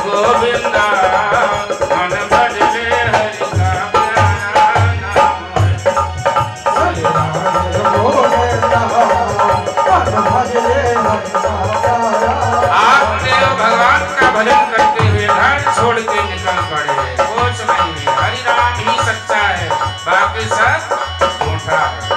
गोविंदा मन भजले हरि का प्यारा नाम है। श्री राधे गोविंदा मन भजले हरि का प्यारा। आपदेव भगवान का भजन करते हुए घर छोड़ के निकल पड़े। कुछ नहीं, हरि राम ही सच्चा है, बाकी सब झूठा है।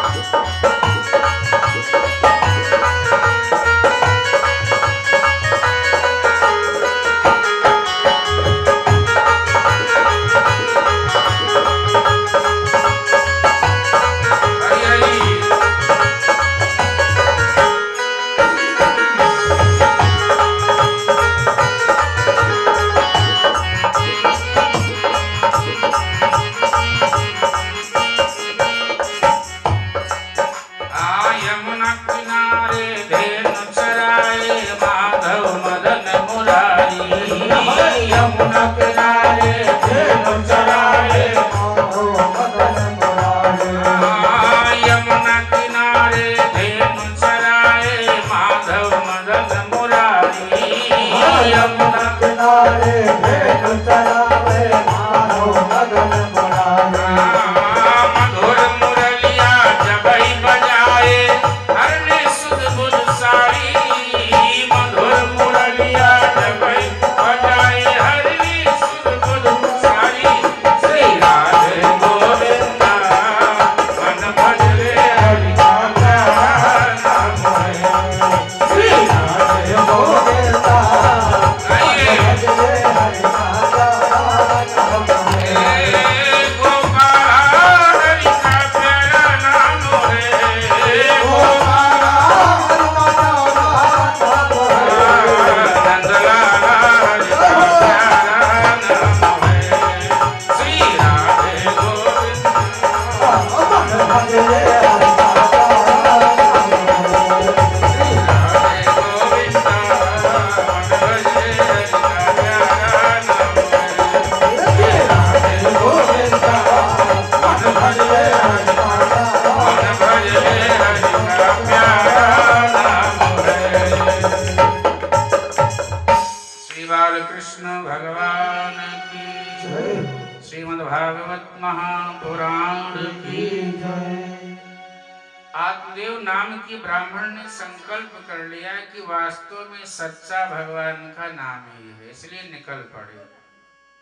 सच्चा भगवान का नाम ही है, इसलिए निकल पड़े।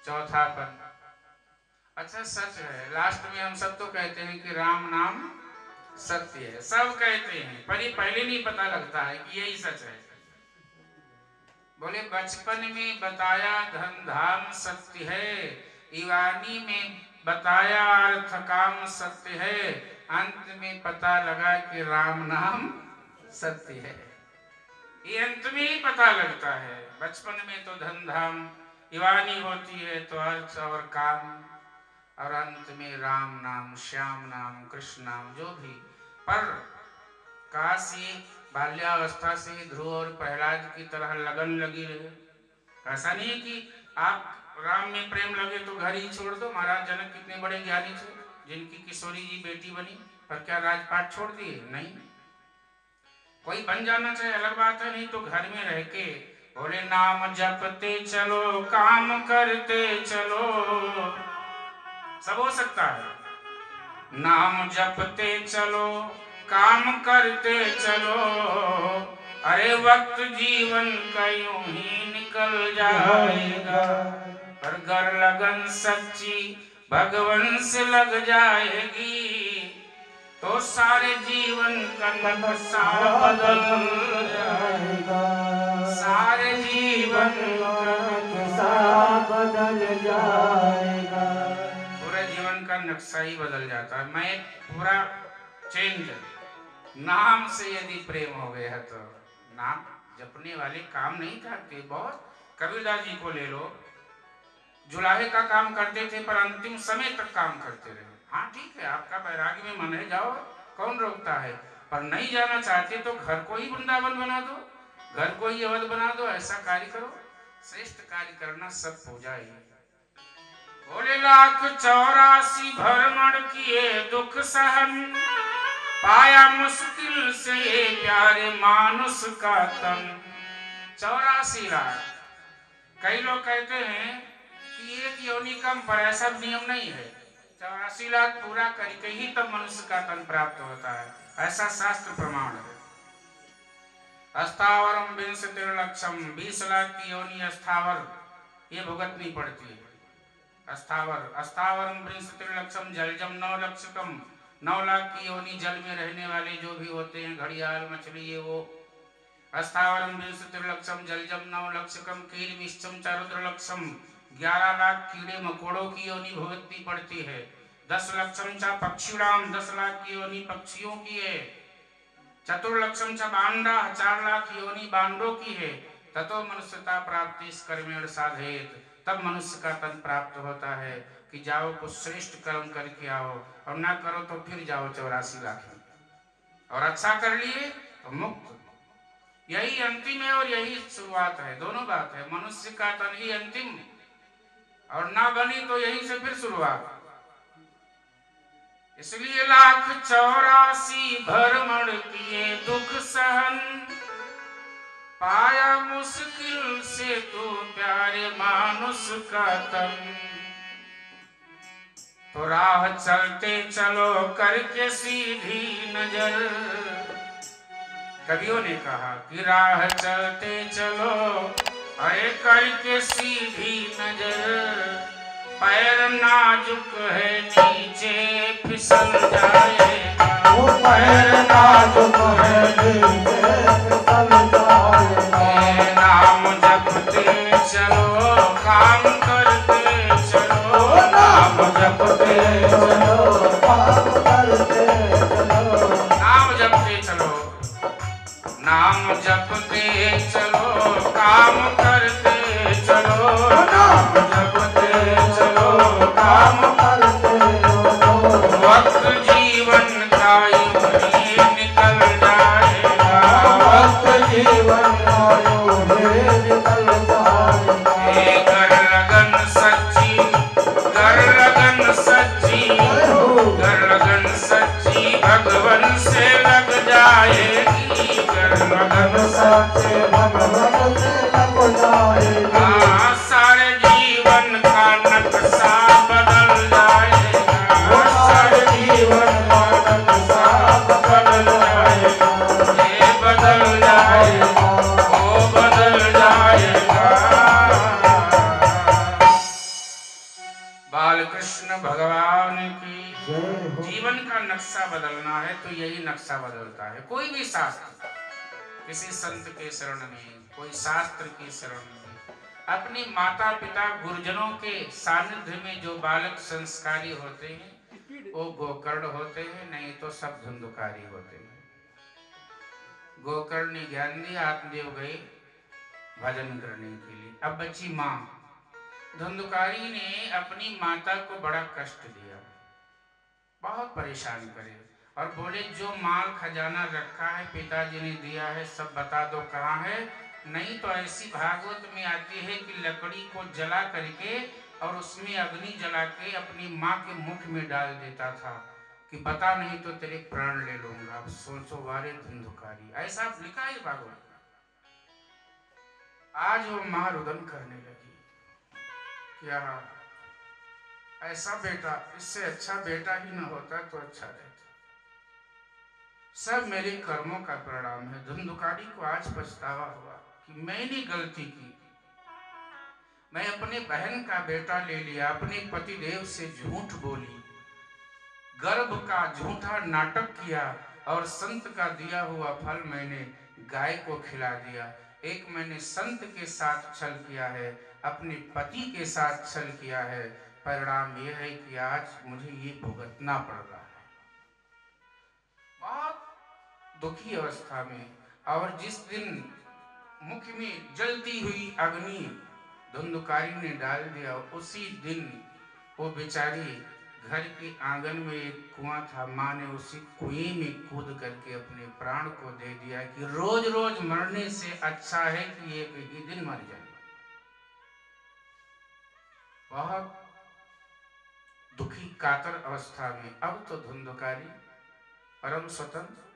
चौथापन। अच्छा सच है, लास्ट में हम सब तो कहते हैं कि राम नाम सत्य है, सब कहते हैं, पर ये पहले नहीं पता लगता है कि यही सच है। बोले बचपन में बताया धन धाम सत्य है, ईवानी में बताया अर्थ काम सत्य है, अंत में पता लगा कि राम नाम सत्य है। ये अंत में ही पता लगता है। बचपन में तो धन धाम ईवानी होती है तो अर्थ और काम, और अंत में राम नाम, श्याम नाम, कृष्ण नाम, जो भी। पर काशी बाल्यावस्था से ध्रुव और प्रहलाद की तरह लगन लगी रहे। ऐसा नहीं कि आप राम में प्रेम लगे तो घर ही छोड़ दो। महाराज जनक कितने बड़े ज्ञानी थे, जिनकी किशोरी जी बेटी बनी, पर क्या राजपाट छोड़ दिए? नहीं। कोई बन जाना चाहे अलग बात है, नहीं तो घर में रह के बोले नाम जपते चलो, काम करते चलो, सब हो सकता है। नाम जपते चलो, काम करते चलो, अरे वक्त जीवन का यूं ही निकल जाएगा, पर गर लगन सच्ची भगवन से लग जाएगी, तो सारे जीवन का नक्शा बदल जाएगा, सारे जीवन का नक्शा बदल जाएगा। पूरे जीवन का नक्शा ही बदल जाता है। मैं पूरा चेंज। नाम से यदि प्रेम हो गया तो नाम जपने वाले काम नहीं करते। बहुत कबीरदास जी को ले लो, जुलाहे का काम करते थे पर अंतिम समय तक काम करते रहे। हाँ ठीक है, आपका वैराग्य में मन है, जाओ, कौन रोकता है। पर नहीं जाना चाहते तो घर को ही वृंदावन बना दो, घर को ही अवध बना दो, ऐसा कार्य करो। श्रेष्ठ कार्य करना सब पूजा ही। बोले 1,84 भ्रमण किए दुख सहन, पाया मुश्किल से प्यारे मानुष का तन। 84 लाख कई लोग कहते हैं कि एक योनि कम, पर ऐसा नियम नहीं है। 84 लाख पूरा करके ही तब मनुष्य का तन प्राप्त होता है, ऐसा शास्त्र प्रमाण है। अस्थावरम विंशतिर्लक्षम, 20 लाख की योनि अस्थावर ये भुगतनी पड़ती है। अस्थावर अस्थावरम विंशतिर्लक्षम जलजम 9 लक्षकम, 9 लाख की योनि जल में रहने वाले जो भी होते हैं, घड़ियाल मछली ये वो। अस्थावरम विंशतिर्लक्षम जलजम 9 लक्षकम कीलमिश्चम चारुद्रलक्षम, 11 लाख कीड़े मकोड़ों की योनि भुगतनी पड़ती है। 10 लक्षम चा पक्षिणाम, 10 लाख की योनि पक्षियों की है। चतुर्लक्षम च बांडा, 4 लाख योनि बांडों की है। ततो मनुष्यता प्राप्ति कर्मेण साधेत, तब मनुष्य का तन प्राप्त होता है कि जाओ कुछ श्रेष्ठ कर्म करके आओ, और ना करो तो फिर जाओ 84 लाख में, और अच्छा कर लिए तो मुक्त। यही अंतिम है और यही शुरुआत है, दोनों बात है। मनुष्य का तन ही अंतिम, और ना बनी तो यही से फिर शुरुआत। इसलिए 1,84 भ्रमण किए दुख सहन, पाया मुश्किल से तू प्यारे मानुष का तन। तो राह चलते चलो करके सीधी नजर, कवियों ने कहा कि राह चलते चलो अरे करके सीधी नजर, पैर नाजुक है नीचे फिसल जाएगा, पैर नाजुक है नीचे फिसल जाएगा। नाम जपते चलो काम करते चलो, नाम जपते चलो काम करते चलो, नाम जपते चलो, नाम जपते चलो काम करते चलो, नाम जपते चलो काम करते चलो। वक्त जीवन का यूं ही निकल जाएगा, वक्त जीवन का यूं ही निकल जाएगा। कर लगन सच्ची, कर लगन सच्ची, कर लगन सच्ची भगवन से लग जाएगी, कर लगन सच्ची भगवन से लग जाएगी। हाँ, सारे जीवन का नक्शा बदल जाएगा, सारे जीवन का नक्शा बदल जाएगा, ये बदल जाएगा, वो बदल जाएगा। बाल कृष्ण भगवान की जीवन का नक्शा बदलना है तो यही नक्शा बदलता है। कोई भी शास्त्र, किसी संत के शरण में, कोई शास्त्र की शरण में, अपने माता पिता गुरुजनों के सानिध्य में जो बालक संस्कारी होते हैं वो गोकर्ण होते हैं, नहीं तो सब धुंधुकारी होते हैं। गोकर्ण ने ज्ञान दिया, आत्मदेव गए भजन करने के लिए। अब बची माँ, धुंधुकारी ने अपनी माता को बड़ा कष्ट दिया, बहुत परेशान करे, और बोले जो माल खजाना रखा है पिताजी ने दिया है सब बता दो कहाँ है, नहीं तो ऐसी भागवत में आती है कि लकड़ी को जला करके और उसमें अग्नि जला के अपनी माँ के मुख में डाल देता था कि बता नहीं तो तेरे प्राण ले लूंगा। अब सोचो वारे धुंधुकारी, ऐसा लिखा है भागवत। आज वो माँ रुदन करने लगी, क्या ऐसा बेटा, इससे अच्छा बेटा ही न होता तो अच्छा रहता, सब मेरे कर्मों का परिणाम है। धुंधुकारी को आज पछतावा हुआ कि मैंने गलती की, मैं अपने बहन का बेटा ले लिया, अपने पतिदेव से झूठ बोली, गर्भ का झूठा नाटक किया, और संत का दिया हुआ फल मैंने गाय को खिला दिया। एक मैंने संत के साथ छल किया है, अपने पति के साथ छल किया है, परिणाम यह है कि आज मुझे ये भुगतना पड़ रहा है। बहुत दुखी अवस्था में, और जिस दिन मुख में जलती हुई अग्नि धुंधुकारी ने डाल दिया, उसी दिन वो बेचारी घर के आंगन में एक कुआं था, माँ ने उसी कुएं में कूद करके अपने प्राण को दे दिया कि रोज रोज मरने से अच्छा है कि एक ही दिन मर जाए। बहुत दुखी कातर अवस्था में अब तो धुंधुकारी परम स्वतंत्र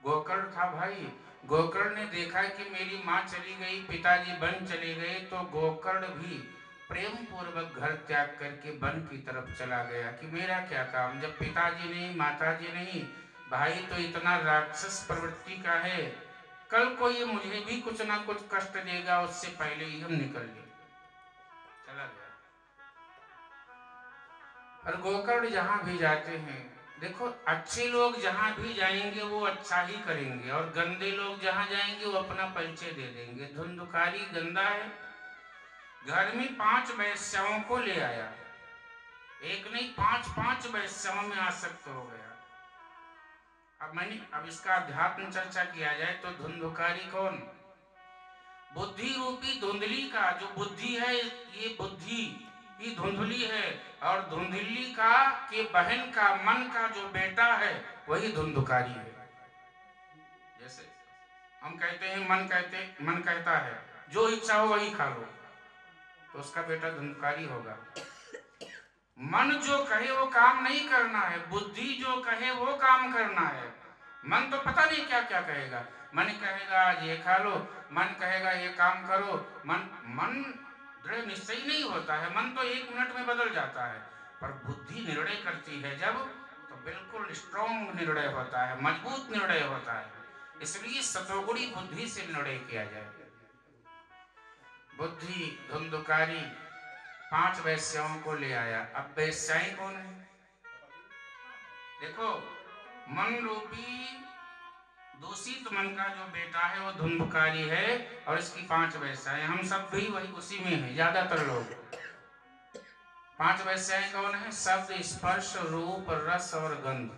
गोकर्ण था भाई। गोकर्ण ने देखा कि मेरी माँ चली गई, पिताजी वन चले गए, तो गोकर्ण भी प्रेम पूर्वक घर त्याग करके वन की तरफ चला गया कि मेरा क्या काम, जब पिताजी नहीं, माताजी नहीं, भाई तो इतना राक्षस प्रवृत्ति का है, कल को ये मुझे भी कुछ ना कुछ कष्ट देगा, उससे पहले ही हम निकल गए, चला गया। और गोकर्ण जहां भी जाते हैं, देखो अच्छे लोग जहां भी जाएंगे वो अच्छा ही करेंगे, और गंदे लोग जहां जाएंगे वो अपना परिचय दे देंगे। धुंधुकारी गंदा है, घर में 5 वैश्याओं को ले आया, एक नहीं 5 वैश्याओं में आसक्त हो गया। अब इसका अध्यात्म चर्चा किया जाए तो धुंधुकारी कौन? बुद्धि रूपी धुंधली का जो बुद्धि है, ये बुद्धि ही धुंधली है, और धुंधली का के बहन का मन का जो बेटा है वही धुंधुकारी है। जैसे हम कहते हैं, मन कहता है जो इच्छा हो वही खा लो, तो उसका बेटा धुंधुकारी होगा। मन जो कहे वो काम नहीं करना है, बुद्धि जो कहे वो काम करना है। मन तो पता नहीं क्या क्या कहेगा, मन कहेगा आज ये खा लो, मन कहेगा ये काम करो, मन दृढ़ निश्चय नहीं होता है, मन तो 1 मिनट में बदल जाता है, पर बुद्धि निर्णय करती है जब, तो बिल्कुल स्ट्रॉन्ग निर्णय होता है, मजबूत निर्णय होता है। इसलिए सतोगुणी बुद्धि से निर्णय किया जाए। बुद्धि धुंधुकारी 5 वैश्याओं को ले आया। अब वैश्याएं कौन है? देखो, मन रूपी दूषित मन का जो बेटा है वो धुंधुकारी है, और इसकी 5 वैश्याएं, हम सब भी वही उसी में है, ज्यादातर लोग। 5 वैश्याएं कौन है? शब्द, स्पर्श, रूप, रस और गंध,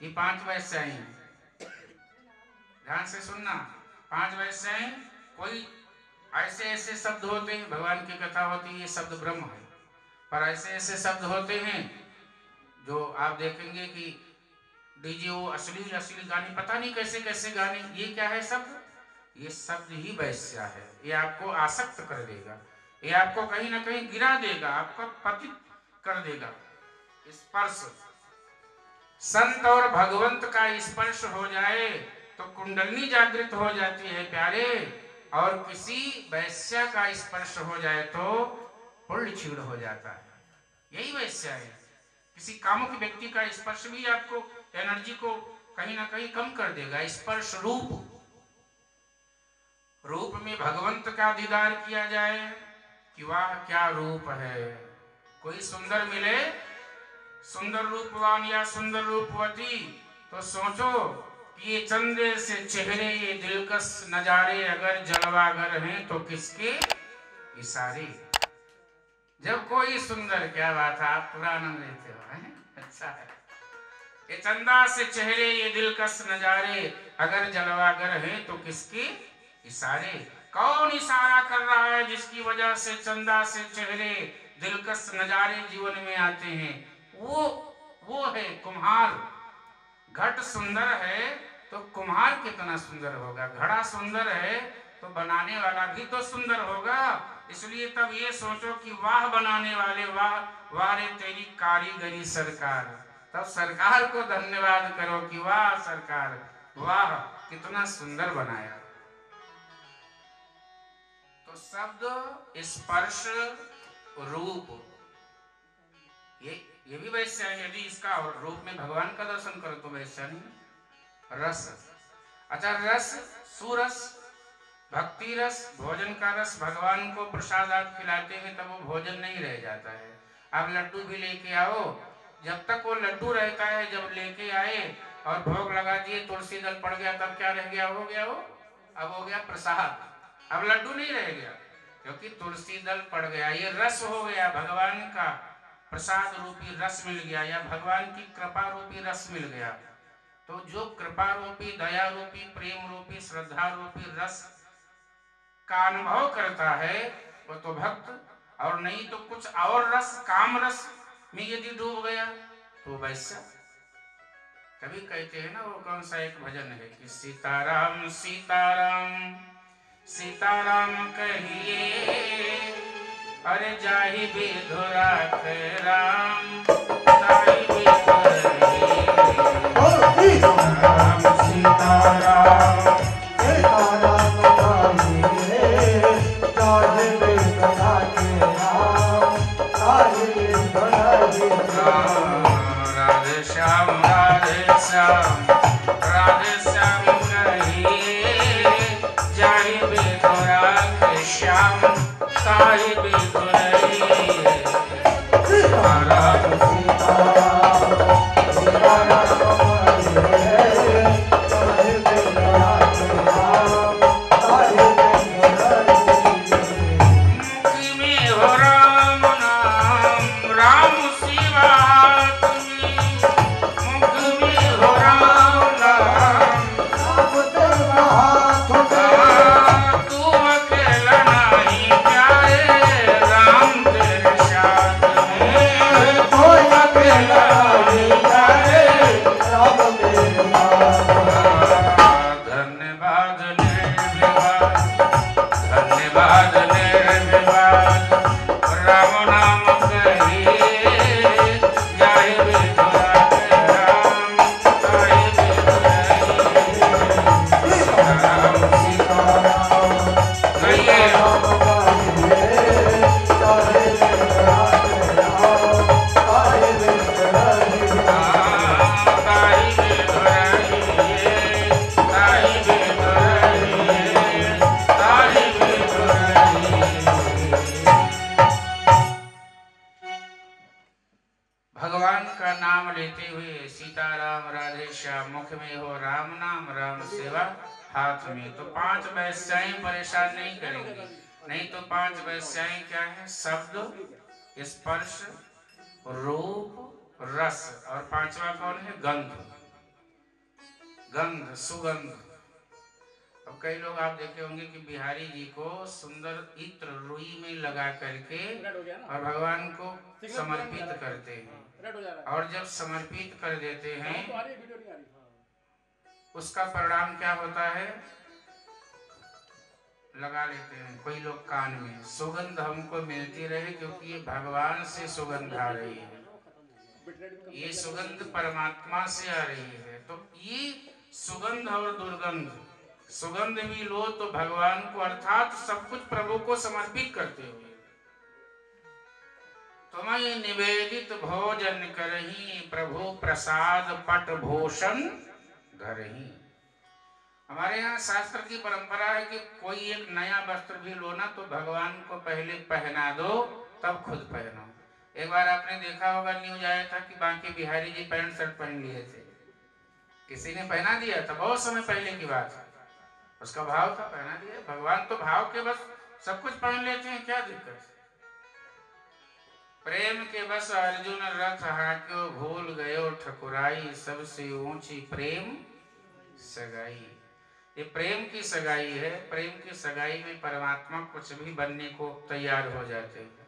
ये 5 वैश्याएं। ध्यान से सुनना, 5 वैश्याएं, कोई ऐसे शब्द होते हैं, भगवान की कथा होती है, ये शब्द ब्रह्म है, पर ऐसे शब्द होते हैं जो आप देखेंगे कि डीजे वो अश्लील गाने, पता नहीं कैसे गाने, ये क्या है शब्द? ये शब्द ही वैश्या है। ये आपको आसक्त कर देगा, ये आपको कहीं ना कहीं गिरा देगा, आपको पतित कर देगा। स्पर्श, संत और भगवंत का स्पर्श हो जाए तो कुंडलनी जागृत हो जाती है प्यारे, और किसी वैश्या का स्पर्श हो जाए तो पुण्य क्षीण हो जाता है। यही वैश्या है। किसी कामुक व्यक्ति का स्पर्श भी आपको एनर्जी को कहीं ना कहीं कम कर देगा। स्पर्श, रूप में भगवंत का दीदार किया जाए कि वाह क्या रूप है। कोई सुंदर मिले, सुंदर रूपवान या सुंदर रूपवती, तो सोचो कि ये चंद्र से चेहरे, ये दिलकश नजारे अगर जलवागर हैं तो किसके इशारे। जब कोई सुंदर, क्या बात है, आप पूरा आनंद लेते हो, अच्छा है। ये चंदा से चेहरे, ये दिलकश नजारे अगर जलवागर हैं तो किसके इशारे। कौन इशारा कर रहा है जिसकी वजह से चंदा से चेहरे, दिलकश नजारे जीवन में आते हैं? वो है कुम्हार। घट सुंदर है तो कुम्हार कितना सुंदर होगा, घड़ा सुंदर है तो बनाने वाला भी तो सुंदर होगा। इसलिए तब ये सोचो कि वाह बनाने वाले, वाह वाह रे तेरी कारीगरी सरकार। तब सरकार को धन्यवाद करो कि वाह सरकार, वाह कितना सुंदर बनाया। तो शब्द, स्पर्श, रूप, ये भी वैश्या है। यदि इसका रूप में भगवान का दर्शन करो तो वैश्या नहीं। रस, अच्छा रस, सुरस, भक्ति रस, भोजन का रस। भगवान को प्रसाद आप खिलाते हैं तब वो भोजन नहीं रह जाता है। आप लड्डू भी लेके आओ, जब तक वो लड्डू रहता है, जब लेके आए और भोग लगा दिए, तुलसी दल पड़ गया, तब क्या रह गया? हो गया वो, अब हो गया प्रसाद, अब लड्डू नहीं रह गया, क्योंकि तुलसी दल पड़ गया। ये रस हो गया, भगवान का प्रसाद रूपी रस मिल गया, या भगवान की कृपा रूपी रस मिल गया। तो जो कृपा रूपी, दया रूपी, प्रेम रूपी, श्रद्धा रूपी रस का अनुभव करता है वो तो भक्त, और नहीं तो कुछ और रस, काम रस में यदि डूब गया तो वैसा। कभी कहते हैं ना, वो कौन सा एक भजन है कि सीताराम सीताराम सीताराम कहिए, अरे जाहि विधुरा के राम, जाहि विधुरा राम सीताराम। जाहि बिधुरई सीताराम सीताराम सीताराम हाथ में। तो 5 वैश्याएं परेशान नहीं करेंगी। नहीं तो 5 वैश्याएं क्या है? शब्द, स्पर्श, रूप, रस और 5वां कौन है? गंध। गंध, सुगंध। अब कई लोग आप देखे होंगे कि बिहारी जी को सुंदर इत्र रुई में लगा करके और भगवान को समर्पित करते हैं, और जब समर्पित कर देते हैं उसका परिणाम क्या होता है? लगा लेते हैं कोई लोग कान में, सुगंध हमको मिलती रहे क्योंकि ये भगवान से सुगंध आ रही है, ये सुगंध परमात्मा से आ रही है। तो ये सुगंध और दुर्गंध, सुगंध भी लो तो भगवान को, अर्थात सब कुछ प्रभु को समर्पित करते हुए। तुम्हें निवेदित भोजन करही, प्रभु प्रसाद पट भूषण धरही। हमारे यहाँ शास्त्र की परंपरा है कि कोई एक नया वस्त्र भी लो ना तो भगवान को पहले पहना दो तब खुद पहनो। एक बार आपने देखा होगा, न्यूज आया था कि बांके बिहारी जी पैंट शर्ट पहन लिए थे, किसी ने पहना दिया था, बहुत समय पहले की बात है, उसका भाव था, पहना दिया। भगवान तो भाव के बस सब कुछ पहन लेते हैं, क्या दिक्कत है? प्रेम के बस अर्जुन रथ हाक्यो, भूल गयो ठकुराई, सबसे ऊंची प्रेम सगाई। ये प्रेम की सगाई है। प्रेम की सगाई में परमात्मा कुछ भी बनने को तैयार हो जाते हैं।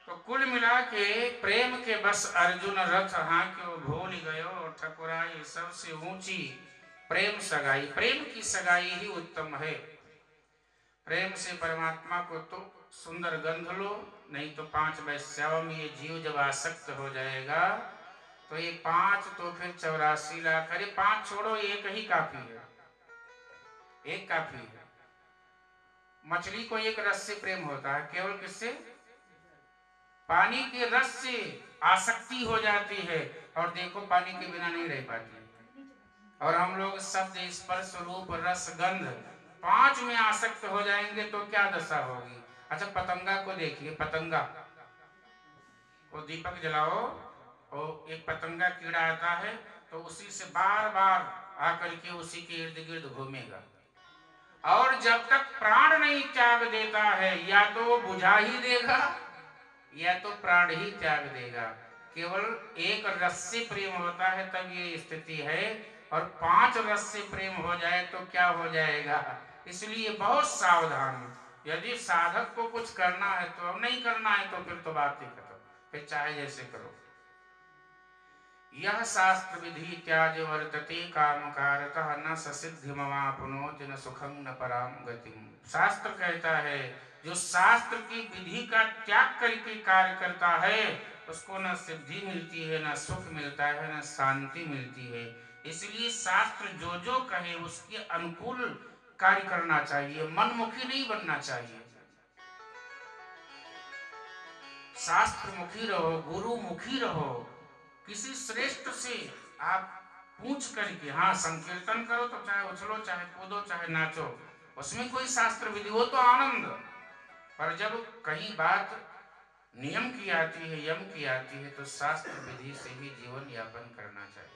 तो कुल मिला के प्रेम के बस अर्जुन रथ हाक्यो, भूल गयो ठकुराई, सबसे ऊंची प्रेम सगाई। प्रेम की सगाई ही उत्तम है। प्रेम से परमात्मा को तो सुंदर गंध लो, नहीं तो 5 वैश्याओं में ये जीव जब आसक्त हो जाएगा तो ये 5 तो फिर 84 लाख, अरे 5 छोड़ो, एक ही काफी है, एक काफी है। मछली को एक रस से प्रेम होता है, केवल किससे? पानी के रस से आसक्ति हो जाती है, और देखो पानी के बिना नहीं रह पाती। और हम लोग शब्द, स्पर्श, रूप, रस, गंध 5 में आसक्त हो जाएंगे तो क्या दशा होगी? अच्छा, पतंगा को देखिए, पतंगा को दीपक जलाओ और एक पतंगा कीड़ा आता है तो उसी से बार बार आकर के उसी के इर्द गिर्द घूमेगा, और जब तक प्राण नहीं त्याग देता है, या तो वो बुझा ही देगा या तो प्राण ही त्याग देगा। केवल एक रस से प्रेम होता है तब ये स्थिति है, और 5 रस से प्रेम हो जाए तो क्या हो जाएगा? इसलिए बहुत सावधान। यदि साधक को कुछ करना है तो, नहीं करना है तो फिर तो बात ही खत्म, फिर चाहे जैसे करो। यह शास्त्र विधि त्याज वर्तते काम कारतः, न सिद्धि मवाप्नोति न सुखं न पराम गतिम। शास्त्र कहता है जो शास्त्र की विधि का त्याग करके कार्य करता है उसको न सिद्धि मिलती है, न सुख मिलता है, न शांति मिलती है। इसलिए शास्त्र जो जो कहे उसके अनुकूल कार्य करना चाहिए, मनमुखी नहीं बनना चाहिए। शास्त्र मुखी रहो, गुरु मुखी रहो। किसी श्रेष्ठ से आप पूछ करके, हाँ संकीर्तन करो तो चाहे उछलो, चाहे कूदो, चाहे नाचो, उसमें कोई शास्त्र विधि हो तो आनंद, पर जब कहीं बात नियम की आती है, यम की आती है, तो शास्त्र विधि से ही जीवन यापन करना चाहिए।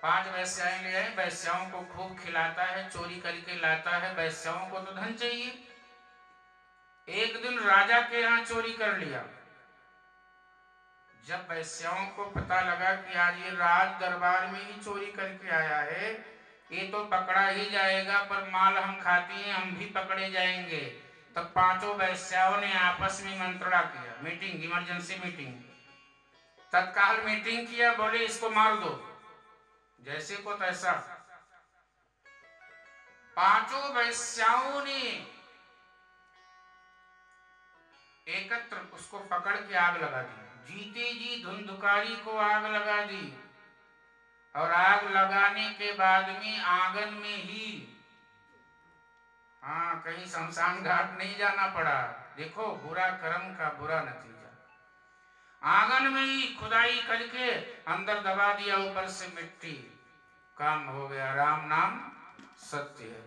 5 वैश्याएं ले आए, वैश्याओं को खूब खिलाता है, चोरी करके लाता है, वैश्याओं को तो धन चाहिए। एक दिन राजा के यहाँ चोरी कर लिया। जब वैश्याओं को पता लगा कि आज ये राज दरबार में ही चोरी करके आया है, ये तो पकड़ा ही जाएगा, पर माल हम खाती हैं, हम भी पकड़े जाएंगे। तब 5 वैश्याओं ने आपस में मंत्रणा किया, मीटिंग, इमरजेंसी मीटिंग, तत्काल मीटिंग किया, बोले इसको मार दो, जैसे को तैसा। 5 वैश्याओं ने एकत्र उसको पकड़ के आग लगा दी, जीते जी धुंधुकारी को आग लगा दी। और आग लगाने के बाद में आंगन में ही, हाँ, कहीं शमशान घाट नहीं जाना पड़ा। देखो बुरा कर्म का बुरा नतीजा। आंगन में ही खुदाई करके अंदर दबा दिया, ऊपर से मिट्टी, काम हो गया। राम नाम सत्य है।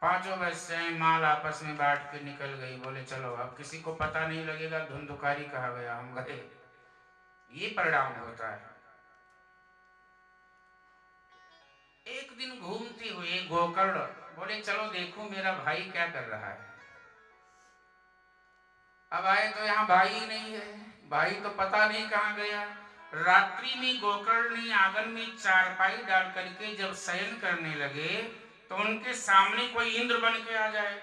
5 वैश्याएं माल आपस में बांट के निकल गई। बोले चलो अब किसी को पता नहीं लगेगा, धुंधुकारी कहा गया, हम गए। ये परिणाम होता है। एक दिन घूमते हुए गोकर्ण बोले चलो देखो मेरा भाई क्या कर रहा है। अब आए तो यहाँ भाई ही नहीं है, भाई तो पता नहीं कहाँ गया। रात्रि में गोकर्ण ने आंगन में चारपाई डाल करके जब शयन करने लगे तो उनके सामने कोई इंद्र बन के आ जाए।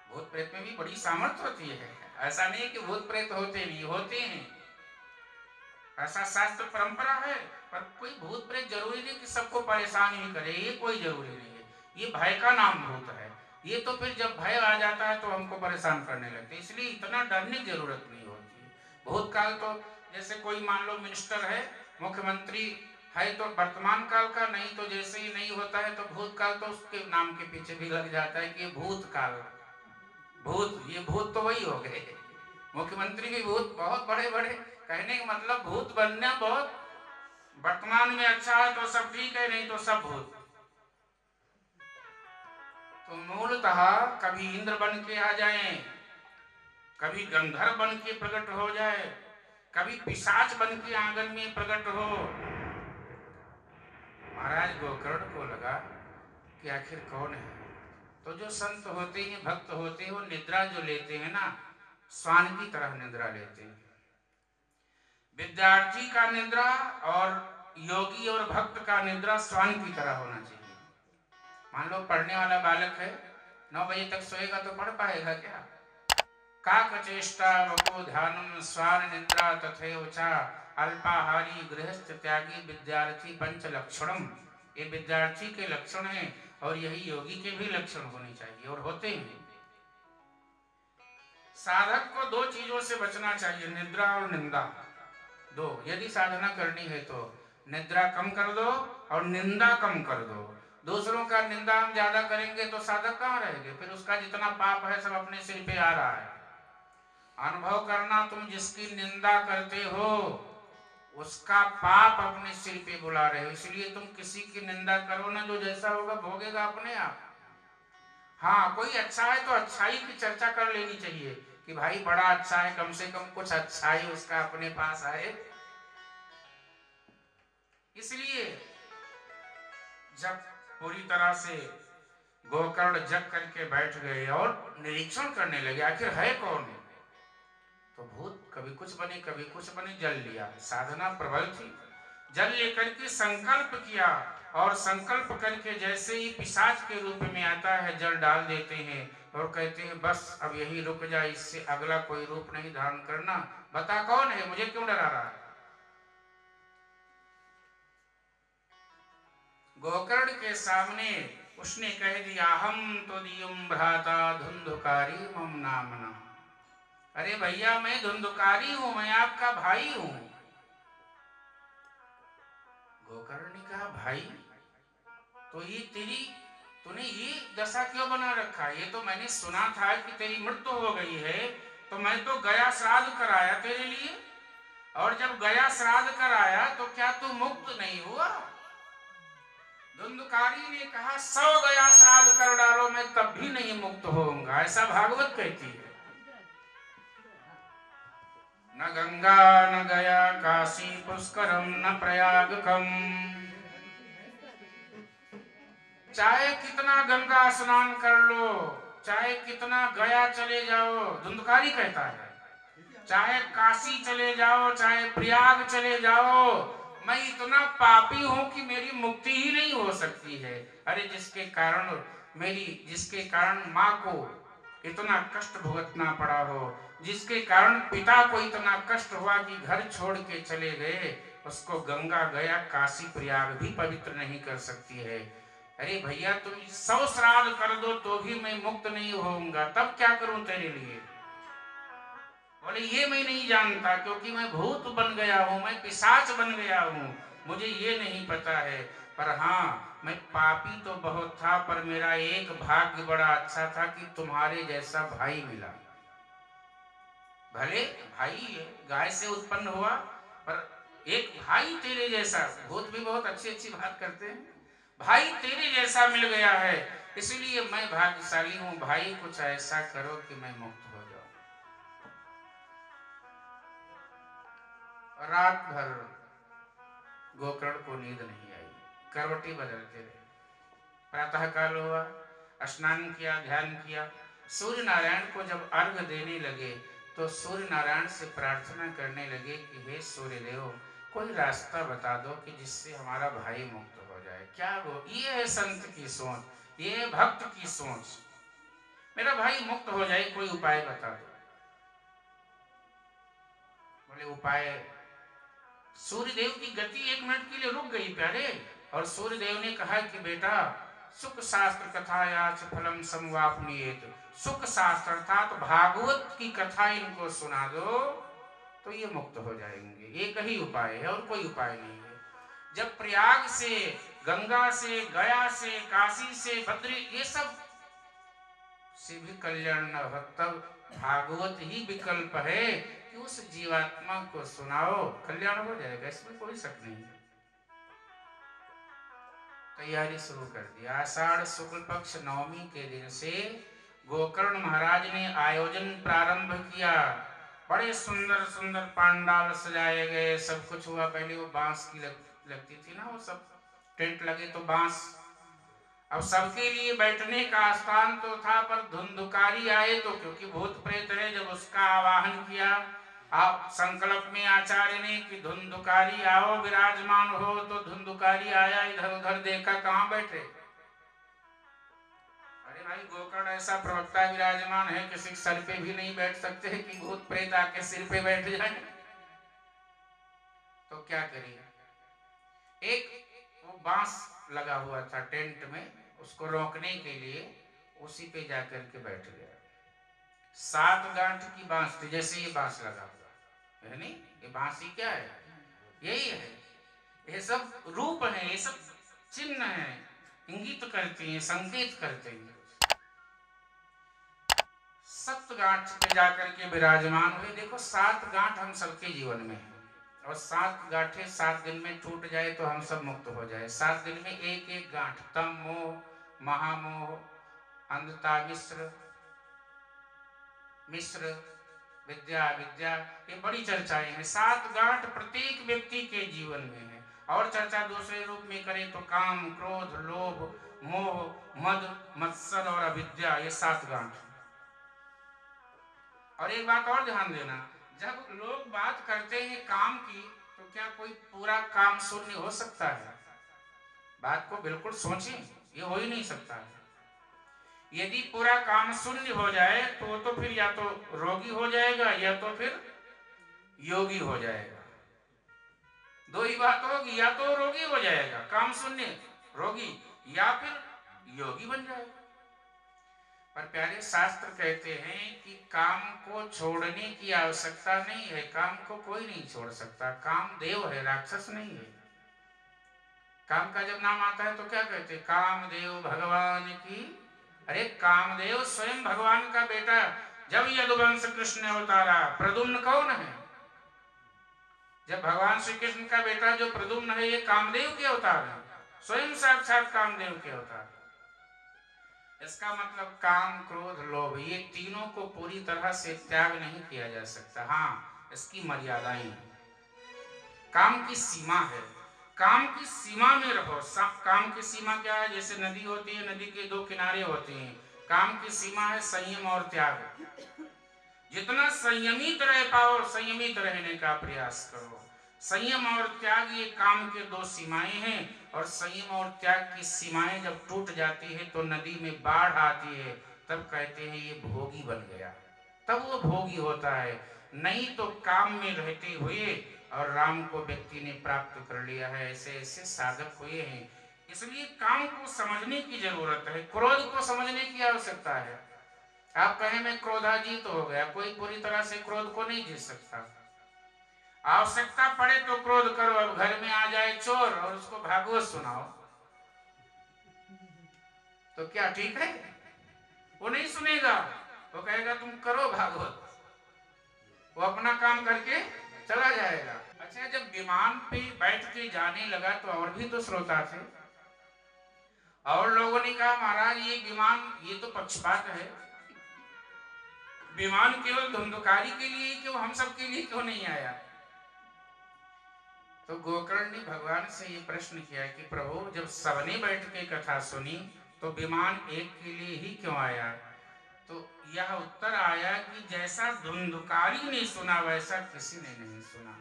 भूत प्रेत में भी बड़ी सामर्थ्य होती है, ऐसा नहीं कि भूत प्रेत होते नहीं, होते हैं, ऐसा शास्त्र परंपरा है। पर कोई भूत प्रेत जरूरी नहीं कि सबको परेशान ही करे, ये कोई जरूरी नहीं है। ये भय का नाम भूत है। ये तो फिर जब भय आ जाता है तो हमको परेशान करने लगते, इसलिए इतना डरने की जरूरत नहीं होती है। भूतकाल तो जैसे कोई मान लो मिनिस्टर है, मुख्यमंत्री है, तो वर्तमान काल का, नहीं तो जैसे ही नहीं होता है तो भूतकाल, तो उसके नाम के पीछे भी लग जाता है कि ये भूतकाल, भूत, ये भूत तो वही हो गए। मुख्यमंत्री भी भूत, बहुत बड़े बड़े, कहने का मतलब भूत बनना बहुत, वर्तमान में अच्छा है तो सब ठीक है, नहीं तो सब भूत। तो मूलतः कभी इंद्र बन के आ जाए, कभी गंधर्व बन के प्रकट हो जाए, कभी पिशाच बन के आंगन में प्रकट हो। महाराज गोकर्ण को लगा कि आखिर कौन है। तो जो संत होते हैं, भक्त होते हैं, वो निद्रा जो लेते हैं ना, श्वान की तरह निद्रा लेते हैं। विद्यार्थी का निद्रा और योगी और भक्त का निद्रा श्वान की तरह होना चाहिए। मान लो पढ़ने वाला बालक है, 9 बजे तक सोएगा तो पढ़ पाएगा क्या? काक चेष्टा वको ध्यानम स्वान निद्रा तथैव च अल्पाहारी गृहस्थ त्यागी विद्यार्थी पंच लक्षणम। ये विद्यार्थी के लक्षण हैं और यही योगी के भी लक्षण होने चाहिए और होते हैं। साधक को 2 चीजों से बचना चाहिए, निद्रा और निंदा। 2, यदि साधना करनी है तो निद्रा कम कर दो और निंदा कम कर दो। दूसरों का निंदा हम ज्यादा करेंगे तो साधक कहाँ रहेंगे, फिर उसका जितना पाप है सब अपने सिर पे आ रहा है। अनुभव करना, तुम जिसकी निंदा करते हो उसका पाप अपने सिर पे बुला रहे हो, इसलिए तुम किसी की निंदा करो ना, जो जैसा होगा भोगेगा अपने आप। हाँ, कोई अच्छा है तो अच्छाई की चर्चा कर लेनी चाहिए कि भाई बड़ा अच्छा है, कम से कम कुछ अच्छाई उसका अपने पास आए। इसलिए जब पूरी तरह से गोकर्ण जग करके बैठ गए और निरीक्षण करने लगे आखिर है कौन है, तो भूत कभी कुछ बने कभी कुछ बने। जल लिया, साधना प्रबल थी, जल लेकर के संकल्प किया और संकल्प करके जैसे ही पिशाच के रूप में आता है जल डाल देते हैं और कहते हैं बस अब यही रुक जा, इससे अगला कोई रूप नहीं धारण करना, बता कौन है, मुझे क्यों डरा रहा है। गोकर्ण के सामने उसने कह दिया हम तो दियम भ्राता धुंधुकारी मम नामना। अरे भैया मैं धुंधुकारी हूं, मैं आपका भाई हूं। गोकर्ण ने कहा भाई, तो ये तूने ये दशा क्यों बना रखा? ये तो मैंने सुना था कि तेरी मृत्यु हो गई है, तो मैं तो गया श्राद्ध कराया तेरे लिए, और जब गया श्राद्ध कराया तो क्या तू मुक्त नहीं हुआ? धुंधुकारी ने कहा 100 गया श्राद्ध कर डालो मैं तब भी नहीं मुक्त होऊंगा, ऐसा भागवत कहती है। न गंगा न गया काशी पुष्करम न प्रयागकम, चाहे कितना गंगा स्नान कर लो, चाहे कितना गया चले जाओ, धुंधकारी कहता है, चाहे काशी चले जाओ चाहे प्रयाग चले जाओ, मैं इतना पापी हूं कि मेरी मुक्ति ही नहीं हो सकती है। अरे जिसके कारण माँ को इतना कष्ट भुगतना पड़ा हो, जिसके कारण पिता को इतना कष्ट हुआ कि घर छोड़ के चले गए, उसको गंगा गया काशी प्रयाग भी पवित्र नहीं कर सकती है। अरे भैया तुम 100 श्राद्ध कर दो तो भी मैं मुक्त नहीं होऊंगा, तब क्या करूं तेरे लिए? बोले ये मैं नहीं जानता, क्योंकि मैं भूत बन गया हूं, मैं पिशाच बन गया हूं, मुझे ये नहीं पता है। पर हाँ, मैं पापी तो बहुत था, पर मेरा एक भाग्य बड़ा अच्छा था कि तुम्हारे जैसा भाई मिला। भले भाई है, गाय से उत्पन्न हुआ, पर एक भाई तेरे जैसा, भूत भी बहुत अच्छी अच्छी बात करते हैं, भाई तेरे जैसा मिल गया है, इसलिए मैं भाग्यशाली हूं। भाई कुछ ऐसा करो कि मैं मुक्त हो जाऊं। रात भर गोकर्ण को नींद नहीं आई, करवटी बदलते रहे। प्रातः काल हुआ, स्नान किया, ध्यान किया, सूर्य नारायण को जब अर्घ देने लगे तो सूर्य नारायण से प्रार्थना करने लगे कि हे सूर्यदेव, कोई रास्ता बता दो कि जिससे हमारा भाई मुक्त हो जाए। क्या वो, ये है संत की सोच, ये है भक्त की सोच, मेरा भाई मुक्त हो जाए, कोई उपाय बता दो। बोले उपाय, सूर्यदेव की गति 1 मिनट के लिए रुक गई प्यारे, और सूर्यदेव ने कहा कि बेटा, सुख शास्त्र कथायाच फलम समवाप्नियेत, सुख शास्त्र अर्थात भागवत की कथा इनको सुना दो तो ये मुक्त हो जाएंगे। एक ही उपाय है और कोई उपाय नहीं है। जब प्रयाग से, गंगा से, गया से, काशी से, बद्री, ये सब से भी कल्याण न हो, तब भागवत ही विकल्प है कि उस जीवात्मा को सुनाओ, कल्याण हो जाएगा, इसमें कोई शक नहीं है। तैयारी शुरू कर दी। आषाढ़ शुक्ल पक्ष नवमी के दिन से गोकर्ण महाराज ने आयोजन प्रारंभ किया। बड़े सुंदर सुंदर पांडाल सजाए गए, सब कुछ हुआ। पहले वो बांस की लगती थी ना, वो सब टेंट लगे तो बांस, अब सबके लिए बैठने का स्थान तो था, पर धुंधुकारी आए तो, क्योंकि भूत प्रेत है, जब उसका आवाहन किया आप संकल्प में आचार्य ने कि धुंधुकारी आओ विराजमान हो, तो धुंधुकारी आया, इधर उधर देखा, कहां बैठे? अरे भाई, गोकर्ण ऐसा प्रवक्ता विराजमान है, किसी सर पे भी नहीं बैठ सकते कि भूत प्रेत आके सिर पे बैठ जाए, तो क्या करिए? एक वो बांस लगा हुआ था टेंट में, उसको रोकने के लिए उसी पे जाकर के बैठ गया। 7 गांठ की बांस थी, जैसे ये बांस लगा हुआ है, नहीं ये बांस ही क्या है, यही है, ये सब रूप है, ये सब चिन्ह है, इंगित करते हैं, संकेत करते हैं। 7 गांठ पे जाकर के विराजमान हुए। देखो 7 गांठ हम सबके जीवन में है, और 7 गांठें 7 दिन में टूट जाए तो हम सब मुक्त हो जाए। 7 दिन में एक एक गांठ, तम मोह, महामोह, अंधता, मिश्र विद्या, ये बड़ी चर्चाएं हैं। 7 गांठ प्रत्येक व्यक्ति के जीवन में है। और चर्चा दूसरे रूप में करें तो काम, क्रोध, लोभ, मोह, मद, मत्सर और अविद्या, ये 7 गांठ। और एक बात और ध्यान देना, जब लोग बात करते हैं काम की, तो क्या कोई पूरा काम शून्य हो सकता है? बात को बिल्कुल सोचें, ये हो ही नहीं सकता है। यदि पूरा काम शून्य हो जाए तो फिर या तो रोगी हो जाएगा या तो फिर योगी हो जाएगा। 2 ही बात होगी, या तो रोगी हो जाएगा, काम शून्य, रोगी, या फिर योगी बन जाएगा। पर प्यारे शास्त्र कहते हैं कि काम को छोड़ने की आवश्यकता नहीं है, काम को कोई नहीं छोड़ सकता। काम देव है, राक्षस नहीं है। काम का जब नाम आता है तो क्या कहते हैं? कामदेव भगवान की। अरे कामदेव स्वयं भगवान का बेटा। जब यदुवंश कृष्ण अवतारा, प्रद्युम्न कौन है? जब भगवान श्री कृष्ण का बेटा जो प्रद्युम्न है, ये कामदेव के अवतार है। स्वयं साक्षात कामदेव के अवतार। इसका मतलब काम, क्रोध, लोभ, ये तीनों को पूरी तरह से त्याग नहीं किया जा सकता। हाँ, इसकी मर्यादाएं हैं। काम की सीमा है, काम की सीमा में रहो। काम की सीमा क्या है? जैसे नदी होती है, नदी के दो किनारे होते हैं। काम की सीमा है संयम और त्याग। जितना संयमित रह पाओ, संयमित रहने का प्रयास करो। संयम और त्याग ये काम के दो सीमाएं हैं। और संयम और त्याग की सीमाएं जब टूट जाती है तो नदी में बाढ़ आती है, तब कहते हैं ये भोगी बन गया, तब वो भोगी होता है। नहीं तो काम में रहते हुए और राम को व्यक्ति ने प्राप्त कर लिया है, ऐसे ऐसे साधक हुए हैं। इसलिए काम को समझने की जरूरत है, क्रोध को समझने की आवश्यकता है। आप कहें मैं क्रोधाजीत हो गया, कोई पूरी तरह से क्रोध को नहीं जीत सकता। आवश्यकता पड़े तो क्रोध करो। अब घर में आ जाए चोर और उसको भागवत सुनाओ तो क्या ठीक है? वो नहीं सुनेगा, वो कहेगा तुम करो भागवत, वो अपना काम करके चला जाएगा। अच्छा, जब विमान पे बैठ के जाने लगा तो और भी तो श्रोता थे, और लोगों ने कहा महाराज ये विमान, ये तो पक्षपात है, विमान केवल धुंधकारी के लिए क्यों, हम सब के लिए क्यों नहीं आया? तो गोकर्ण ने भगवान से ये प्रश्न किया कि प्रभु जब सबने बैठ के कथा सुनी तो विमान एक के लिए ही क्यों आया? तो यह उत्तर आया कि जैसा धुंधकारी ने सुना वैसा किसी ने नहीं सुना।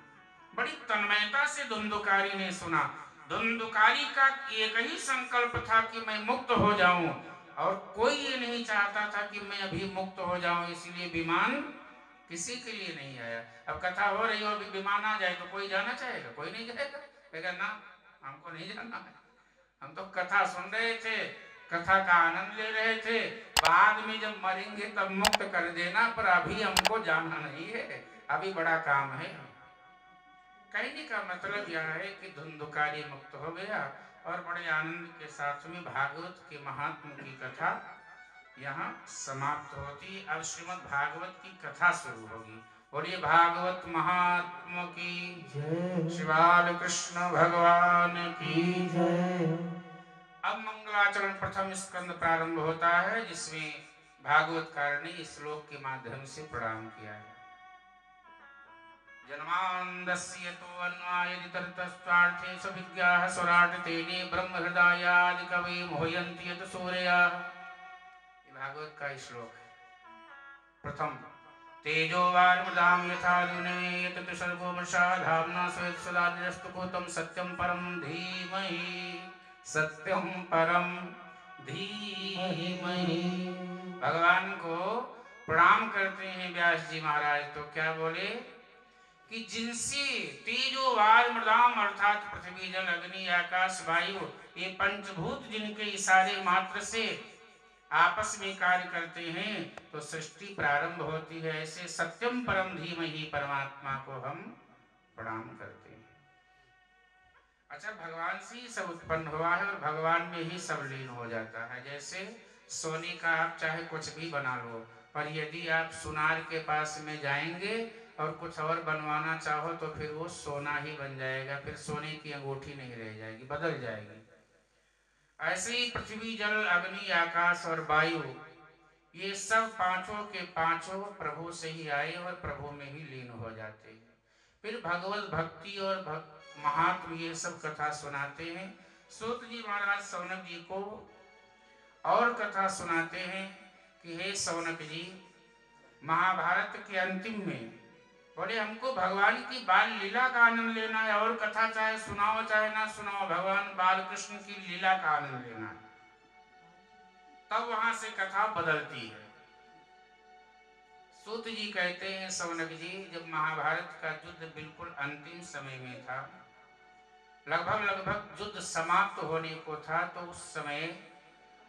बड़ी तन्मयता से धुंधकारी ने सुना। धुंधकारी का एक ही संकल्प था कि मैं मुक्त हो जाऊं, और कोई ये नहीं चाहता था कि मैं अभी मुक्त हो जाऊं, इसलिए विमान किसी के लिए नहीं आया। अब कथा हो रही हो, अभी विमान आ जाए तो कोई जाना चाहेगा? कोई नहीं जाएगा, कहेगा ना हमको नहीं जाना है, हम तो कथा सुन रहे थे, कथा का आनंद ले रहे थे, बाद में जब मरेंगे तब मुक्त कर देना, पर अभी हमको जाना नहीं है, अभी बड़ा काम है। कहने का मतलब यह है कि धुंधकारी मुक्त हो गया और बड़े आनंद के साथ में भागवत के महात्म की कथा यहाँ समाप्त होती। अब श्रीमद् भागवत की कथा शुरू होगी। बोलिए भागवत महात्म की जय, श्री बाल कृष्ण भगवान की जय। अब मंगलाचरण प्रथम स्कंद प्रारंभ होता है, जिसमें भागवतकार ने इस श्लोक के माध्यम से प्रणाम किया है। जन्मान्दस्य तो अन्वायदितरतस्त्वार्थे सविज्ञाः स्वराट् तेने ब्रह्म हृदयादि कवि मोहयन्ति यत् सूर्याः। भागवत का श्लोक है प्रथम। तेजोवारिमृदां यथा दिने सर्गो मृषा धाम्ना स्वेत् सदा निरस्तकुतं सत्यं परं धीमहि, सत्यं परम धीमहि। भगवान को प्रणाम करते हैं व्यास जी महाराज, तो क्या बोले कि जिनसे तेजो वार मृदाम अर्थात पृथ्वी जल अग्नि आकाश वायु ये पंचभूत जिनके इशारे मात्र से आपस में कार्य करते हैं तो सृष्टि प्रारंभ होती है, ऐसे सत्यम परम धीमहि परमात्मा को हम प्रणाम करते हैं। अच्छा, भगवान से ही सब उत्पन्न हुआ है और भगवान में ही सब लीन हो जाता है। जैसे सोने का आप चाहे कुछ भी बना लो, पर यदि आप सुनार के पास में जाएंगे और कुछ और बनवाना चाहो तो फिर वो सोना ही बन जाएगा, फिर सोने की अंगूठी नहीं रह जाएगी, बदल जाएगी। ऐसे ही पृथ्वी जल अग्नि आकाश और वायु ये सब पांचों के पांचों प्रभु से ही आए और प्रभु में ही लीन हो जाते हैं। फिर भगवत भक्ति और महात्म ये सब कथा सुनाते हैं। सूत जी महाराज सौनक जी को और कथा सुनाते हैं कि हे सौनक जी, महाभारत के अंतिम में बोले हमको भगवान की बाल लीला का आनंद लेना है, और कथा चाहे सुनाओ चाहे ना सुनाओ, भगवान बाल कृष्ण की लीला का आनंद लेना है। तब वहां से कथा बदलती है। सूत जी कहते हैं सौनक जी, जब महाभारत का युद्ध बिल्कुल अंतिम समय में था, लगभग युद्ध समाप्त होने को था, तो उस समय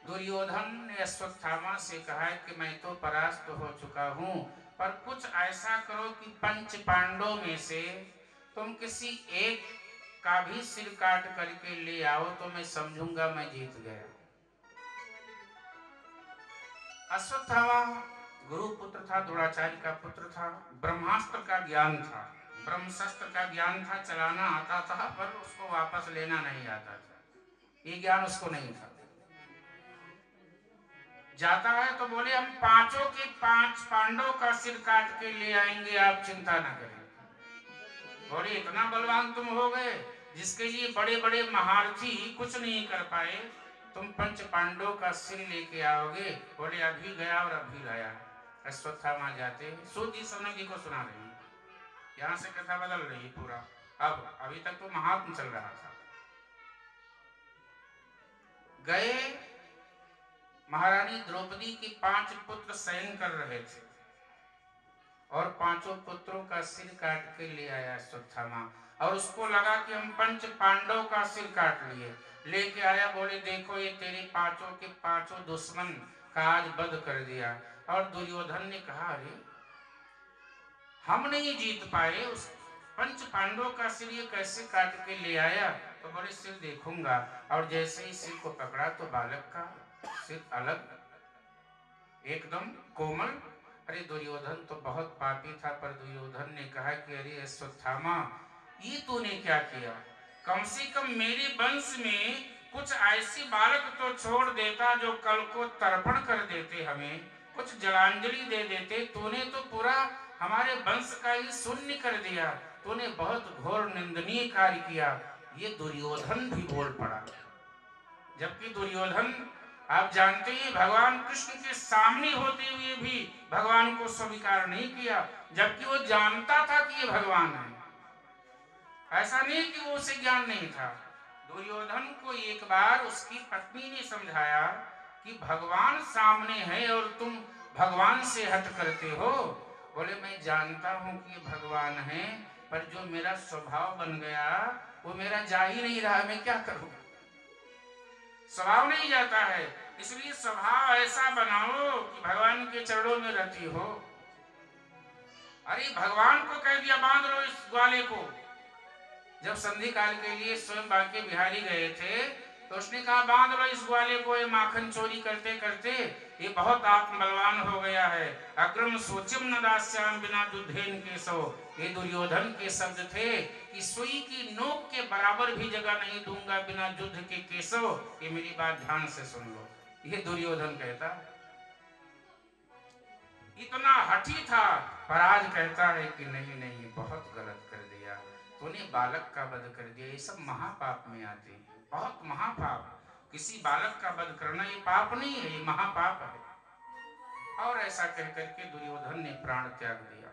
दुर्योधन ने अश्वत्थामा से कहा कि मैं तो परास्त हो चुका हूं, पर कुछ ऐसा करो कि पंच पांडवों में से तुम किसी एक का भी सिर काट करके ले आओ तो मैं समझूंगा मैं जीत गया। अश्वत्थामा गुरु पुत्र था, द्रोणाचार्य का पुत्र था, ब्रह्मास्त्र का ज्ञान था, ब्रह्मशस्त्र का ज्ञान था, चलाना आता था, पर उसको वापस लेना नहीं आता था। ये ज्ञान उसको नहीं था। जाता है तो बोले हम पांचों के पांच पांडवों का सिर काट के ले आएंगे, आप चिंता ना करें। बोले इतना बलवान तुम हो गए जिसके लिए बड़े बड़े महारथी कुछ नहीं कर पाए, तुम पंच पांडवों का सिर लेके आओगे। बोले अभी गया और अभी लाया। अश्वत्थामा जाते सूत जी सौनक जी को सुना रहे हैं, यहाँ से कथा बदल रही है पूरा। अब अभी तक तो महात्म चल रहा था। गए, महारानी द्रौपदी के 5 पुत्र शयन कर रहे थे और 5 पुत्रों का सिर काट के ले आया अश्वत्थामा। और उसको लगा कि हम पंच पांडव का सिर काट लिए, लेके आया। बोले देखो ये तेरे 5 के 5 दुश्मन का आज वध कर दिया। और दुर्योधन ने कहा अरे हम नहीं जीत पाए, उस पंच पांडवों का सिर ये कैसे काट के ले आया। तो बोले सिर देखूंगा। और जैसे ही सिर को पकड़ा तो बालक का सिर अलग, एकदम कोमल। अरे दुर्योधन तो बहुत पापी था, पर दुर्योधन ने कहा कि अरे अश्वत्थामा ये तूने क्या किया, कम से कम मेरे वंश में कुछ ऐसे बालक तो छोड़ देता जो कल को तर्पण कर देते, हमें कुछ जलांजलि दे देते। तूने तो पूरा हमारे वंश का ही शून्य कर दिया, तूने बहुत घोर निंदनीय कार्य किया। ये दुर्योधन भी बोल पड़ा। जबकि दुर्योधन आप जानते हैं भगवान कृष्ण के सामने होते हुए भी भगवान को स्वीकार नहीं किया, जबकि वो जानता था कि ये भगवान है। ऐसा नहीं कि वो उसे ज्ञान नहीं था। दुर्योधन को एक बार उसकी पत्नी ने समझाया कि भगवान सामने है और तुम भगवान से हट करते हो। बोले मैं जानता हूं कि भगवान है, पर जो मेरा स्वभाव बन गया वो मेरा जा ही नहीं रहा, मैं क्या करूं। स्वभाव नहीं जाता है, इसलिए स्वभाव ऐसा बनाओ कि भगवान के चरणों में रति हो। अरे भगवान को कह दिया बांध लो इस ग्वाले को। जब संधि काल के लिए स्वयं बांके बिहारी गए थे तो उसने कहा बांध लो इस ग्वाले को, ये माखन चोरी करते करते ये बहुत आत्मबलवान हो गया है। अग्रम सोचिम न दास्याम बिना दुधेन केसो। ये दुर्योधन के शब्द थे कि सुई की नोक के बराबर भी जगह नहीं दूंगा बिना युद्ध के केसो। ये मेरी बात ध्यान से सुन लो, ये दुर्योधन कहता। इतना हठी था, पर आज कहता है कि नहीं नहीं बहुत गलत कर दिया, तूने बालक का वध कर दिया। ये सब महापाप में आते हैं, बहुत महापाप। किसी बालक का वध करना ये पाप नहीं है, ये महापाप है। और ऐसा कहकर के दुर्योधन ने प्राण त्याग दिया।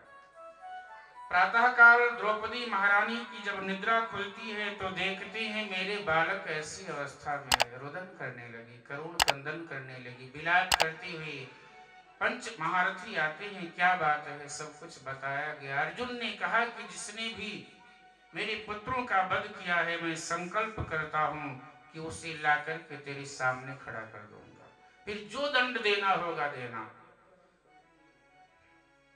प्रातः काल द्रौपदी महारानी की जब निद्रा खुलती है तो देखते हैं मेरे बालक ऐसी अवस्था में है, रुदन करने लगी, करुण क्रंदन करने लगी, विलाप करती हुई। पंच महारथी आते हैं, क्या बात है, सब कुछ बताया गया। अर्जुन ने कहा कि जिसने भी मेरे पुत्रों का वध किया है, मैं संकल्प करता हूं कि उसे लाकर के तेरे सामने खड़ा कर दूंगा, फिर जो दंड देना होगा देना।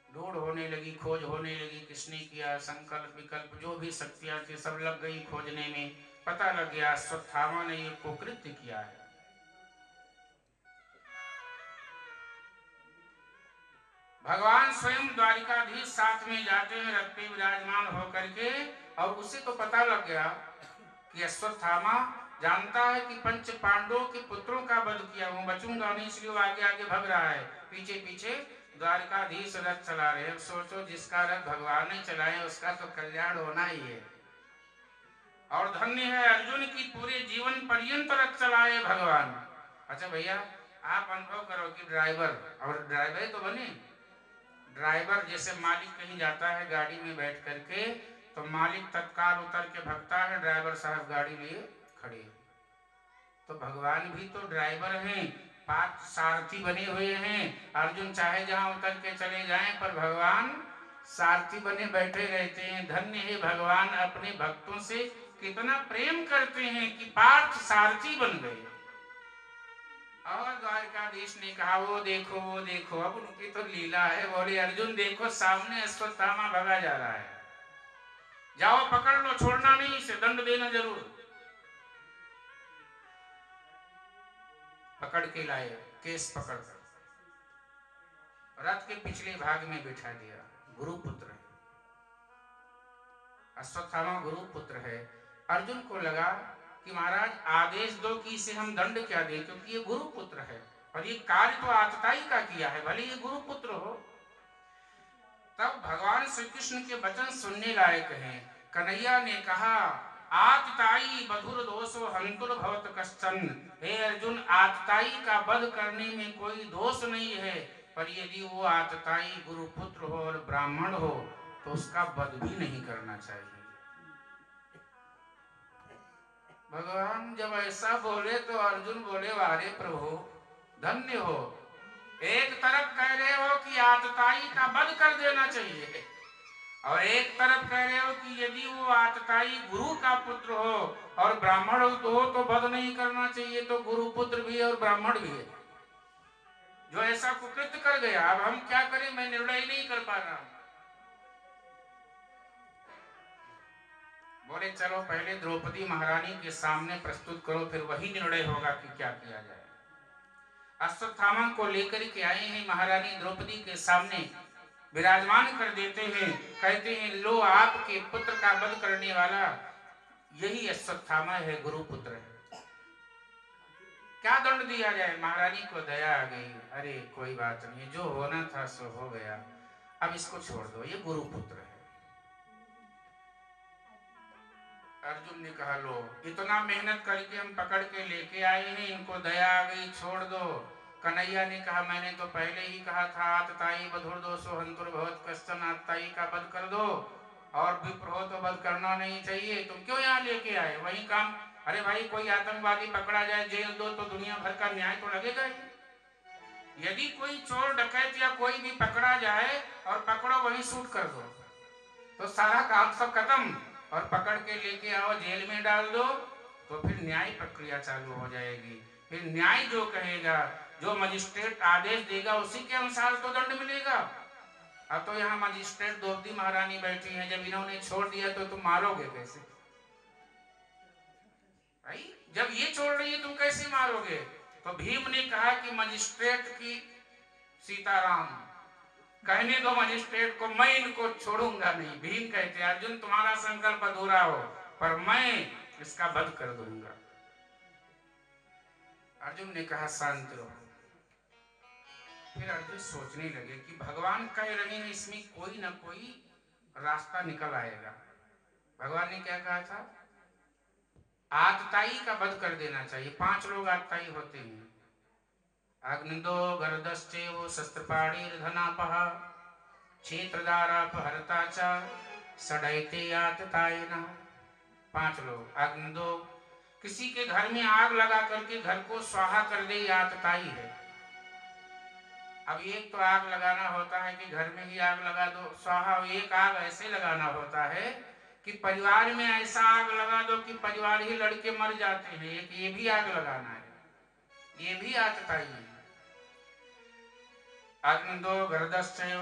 ढूंढ होने लगी, खोज होने लगी, किसने किया, संकल्प विकल्प जो भी शक्तियां थी सब लग गई खोजने में। पता लग गया अश्वत्थामा ने ये कुकृत्य किया है। भगवान स्वयं द्वारिकाधीश साथ में जाते हैं रथ पे विराजमान होकर के, और उसे तो पता लग गया कि अश्वत्थामा जानता है कि पंच पांडवों के पुत्रों का वध किया हूं, बचूंगा नहीं, इसलिए वो आगे आगे भग रहा है। पीछे पीछे द्वारिकाधीश रथ चला रहे हैं। सोचो जिसका रथ भगवान ने चलाए उसका तो कल्याण होना ही है। और धन्य है अर्जुन की पूरे जीवन पर्यंत रथ चलाए भगवान। अच्छा भैया आप अनुभव करो कि ड्राइवर, और ड्राइवर तो बने, ड्राइवर जैसे मालिक कहीं जाता है गाड़ी में बैठ करके तो मालिक तत्काल उतर के भगता है, ड्राइवर साहब गाड़ी लिए खड़े। तो भगवान भी तो ड्राइवर हैं, 5 सारथी बने हुए हैं। अर्जुन चाहे जहां उतर के चले जाएं, पर भगवान सारथी बने बैठे रहते हैं। धन्य है भगवान, अपने भक्तों से कितना प्रेम करते हैं कि पार्थ सारथी बन गए। और द्वारकाधीश ने कहा वो देखो वो देखो, अब उनकी तो लीला है। बोले अर्जुन देखो सामने अश्वत्थामा भगा जा रहा है, जाओ पकड़ लो, छोड़ना नहीं, इसे दंड देना जरूर। पकड़ के लाए, केस पकड़ कर रथ के पिछले भाग में बिठा दिया। गुरुपुत्र है अश्वत्थामा, गुरुपुत्र है। अर्जुन को लगा कि महाराज आदेश दो कि इसे हम दंड क्या दें, क्योंकि ये गुरु पुत्र है और ये कार्य तो आतताई का किया है, भले ये गुरु पुत्र हो। तब भगवान श्री कृष्ण के वचन सुनने लायक हैं। कन्हैया ने कहा, आतताई बधुर दोषो हंतुर भवत कश्चन। हे अर्जुन, आतताई का वध करने में कोई दोष नहीं है, पर यदि वो आतताई गुरु पुत्र हो और ब्राह्मण हो तो उसका वध भी नहीं करना चाहिए। भगवान जब ऐसा बोले तो अर्जुन बोले, वारे प्रभु धन्य हो, एक तरफ कह रहे हो कि आतताई का वध कर देना चाहिए और एक तरफ कह रहे हो कि यदि वो आतताई गुरु का पुत्र हो और ब्राह्मण हो तो वध नहीं करना चाहिए। तो गुरु पुत्र भी है और ब्राह्मण भी है जो ऐसा कुकृत्य कर गया। अब हम क्या करें, मैं निर्णय नहीं कर पा रहा हूं। बोले चलो पहले द्रौपदी महारानी के सामने प्रस्तुत करो, फिर वही निर्णय होगा कि क्या किया जाए। अश्वत्थामा को लेकर के आए हैं, महारानी द्रौपदी के सामने विराजमान कर देते हैं। कहते हैं, लो आपके पुत्र का वध करने वाला यही अश्वत्थामा है, गुरु पुत्र है, क्या दंड दिया जाए। महारानी को दया आ गई, अरे कोई बात नहीं, जो होना था सो हो गया, अब इसको छोड़ दो, ये गुरु पुत्र है। अर्जुन ने कहा, लो इतना मेहनत करके हम पकड़ के लेके आए हैं, इनको दया आ गई, छोड़ दो। कन्हैया ने कहा, मैंने तो पहले ही कहा था, आतताई बधुर दोषो हंतुर भवत कश्चन, आतताई का वध कर दो और विप्र हो तो वध करना नहीं चाहिए, तुम क्यों यहाँ लेके आए, वही काम। अरे भाई, कोई आतंकवादी पकड़ा जाए, जेल दो तो दुनिया भर का न्याय तो लगेगा ही। यदि कोई चोर डकैत या कोई भी पकड़ा जाए और पकड़ो वही शूट कर दो तो सारा काम सब खत्म, और पकड़ के लेके आओ जेल में डाल दो तो फिर न्याय प्रक्रिया चालू हो जाएगी। फिर न्याय जो कहेगा, जो मजिस्ट्रेट आदेश देगा उसी के अनुसार तो दंड मिलेगा। अब तो यहाँ मजिस्ट्रेट द्रौपदी महारानी बैठी हैं, जब इन्होंने छोड़ दिया तो तुम मारोगे कैसे भाई, जब ये छोड़ रही है तुम कैसे मारोगे। तो भीम ने कहा कि मजिस्ट्रेट की सीताराम, कहने दो मजिस्ट्रेट को, मैं इनको छोड़ूंगा नहीं। भीम कहते, अर्जुन तुम्हारा संकल्प अधूरा हो पर मैं इसका वध कर दूंगा। अर्जुन ने कहा, शांत रहो। फिर अर्जुन सोचने लगे कि भगवान कह रहे हैं, इसमें कोई ना कोई रास्ता निकल आएगा। भगवान ने क्या कहा था, आतताई का वध कर देना चाहिए। 5 लोग आतताई होते हैं, अग्निदो गर्दश्चैव शस्त्रपाणिर्धनापः क्षेत्रदारापहर्ता च षडैते आततायिनः। 5 लोग, अग्निदो किसी के घर में आग लगा करके घर को स्वाहा कर दे, आतताई है। अब एक तो आग लगाना होता है कि घर में ही आग लगा दो स्वाहा, एक आग ऐसे लगाना होता है कि परिवार में ऐसा आग लगा दो कि परिवार ही लड़के मर जाते हैं, एक ये भी आग लगाना है, ये भी आतताई है। अग्निदो गर्दश्चैव,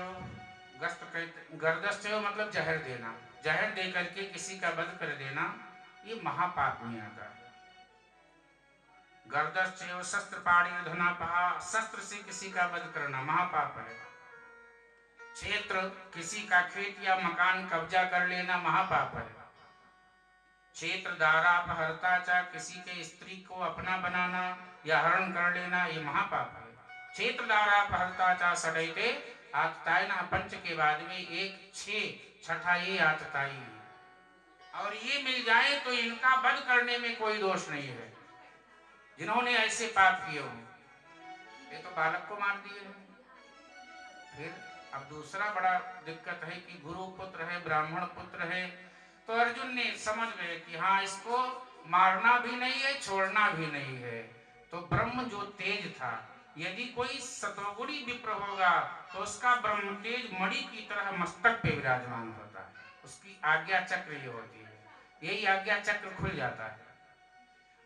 गर्दश्चैव मतलब जहर देना, जहर दे करके किसी का वध कर देना, ये महापाप में आता है। गर्दश्चैव शस्त्रपाणिर्धनापः, शस्त्र से किसी का वध करना महापाप है। क्षेत्र, किसी का खेत या मकान कब्जा कर लेना महापाप है। क्षेत्रदारापहर्ता च, किसी के स्त्री को अपना बनाना या हरण कर लेना, ये महापाप है। क्षेत्रदारापहर्ता च षडैते आततायिनः, पंच के बाद में एक 6 छठा ये आतताई है। और ये मिल जाए तो इनका वध करने में कोई दोष नहीं है, जिन्होंने ऐसे पाप किए हों। ये तो बालक को मार दिए हैं। फिर अब दूसरा बड़ा दिक्कत है कि गुरु पुत्र है, ब्राह्मण पुत्र है, तो अर्जुन ने समझ गए कि हाँ, इसको मारना भी नहीं है, छोड़ना भी नहीं है। तो ब्रह्म जो तेज था, यदि कोई सतोगुणी विप्र होगा तो उसका ब्रह्म तेज मणि की तरह मस्तक पे विराजमान होता है, उसकी आज्ञा चक्र ये होती है, यही आज्ञा चक्र खुल जाता है।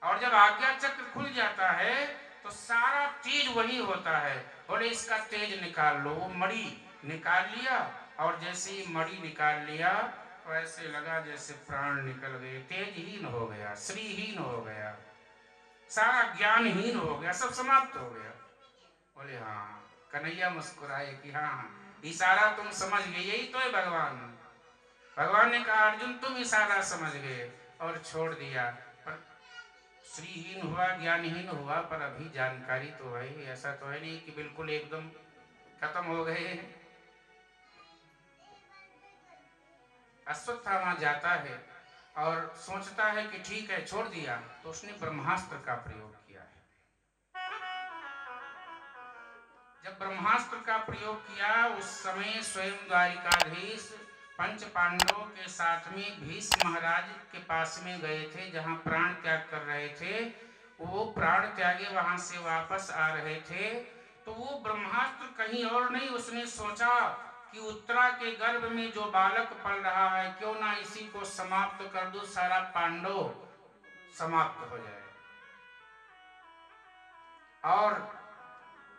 और जब आज्ञा चक्र खुल जाता है तो सारा तेज वही होता है। बोले इसका तेज निकाल लो, वो मणि निकाल लिया, और जैसे ही मणि निकाल लिया तो ऐसे लगा जैसे प्राण निकल गए, तेजहीन हो गया, श्रीहीन हो गया, सारा ज्ञानहीन हो गया, सब समाप्त हो गया। बोले हाँ, कन्हैया मुस्कुराए कि हाँ, इशारा तुम समझ गए, यही तो है भगवान। भगवान ने कहा, अर्जुन तुम इशारा समझ गए और छोड़ दिया, पर श्रीहीन हुआ, ज्ञानहीन हुआ, पर अभी जानकारी तो है ही। ऐसा तो है नहीं कि बिल्कुल एकदम खत्म हो गए। अश्वत्थामा जाता है और सोचता है कि ठीक है छोड़ दिया, तो उसने ब्रह्मास्त्र का प्रयोग किया है। जब ब्रह्मास्त्र का प्रयोग किया, उस समय स्वयं द्वारिकाधीश पंच पांडवों के साथ में भीष्म महाराज के पास में गए थे, जहां प्राण त्याग कर रहे थे। वो प्राण त्यागे वहां से वापस आ रहे थे, तो वो ब्रह्मास्त्र कहीं और नहीं, उसने सोचा कि उत्तरा के गर्भ में जो बालक पल रहा है, क्यों ना इसी को समाप्त कर दूं, सारा पांडव समाप्त हो जाए। और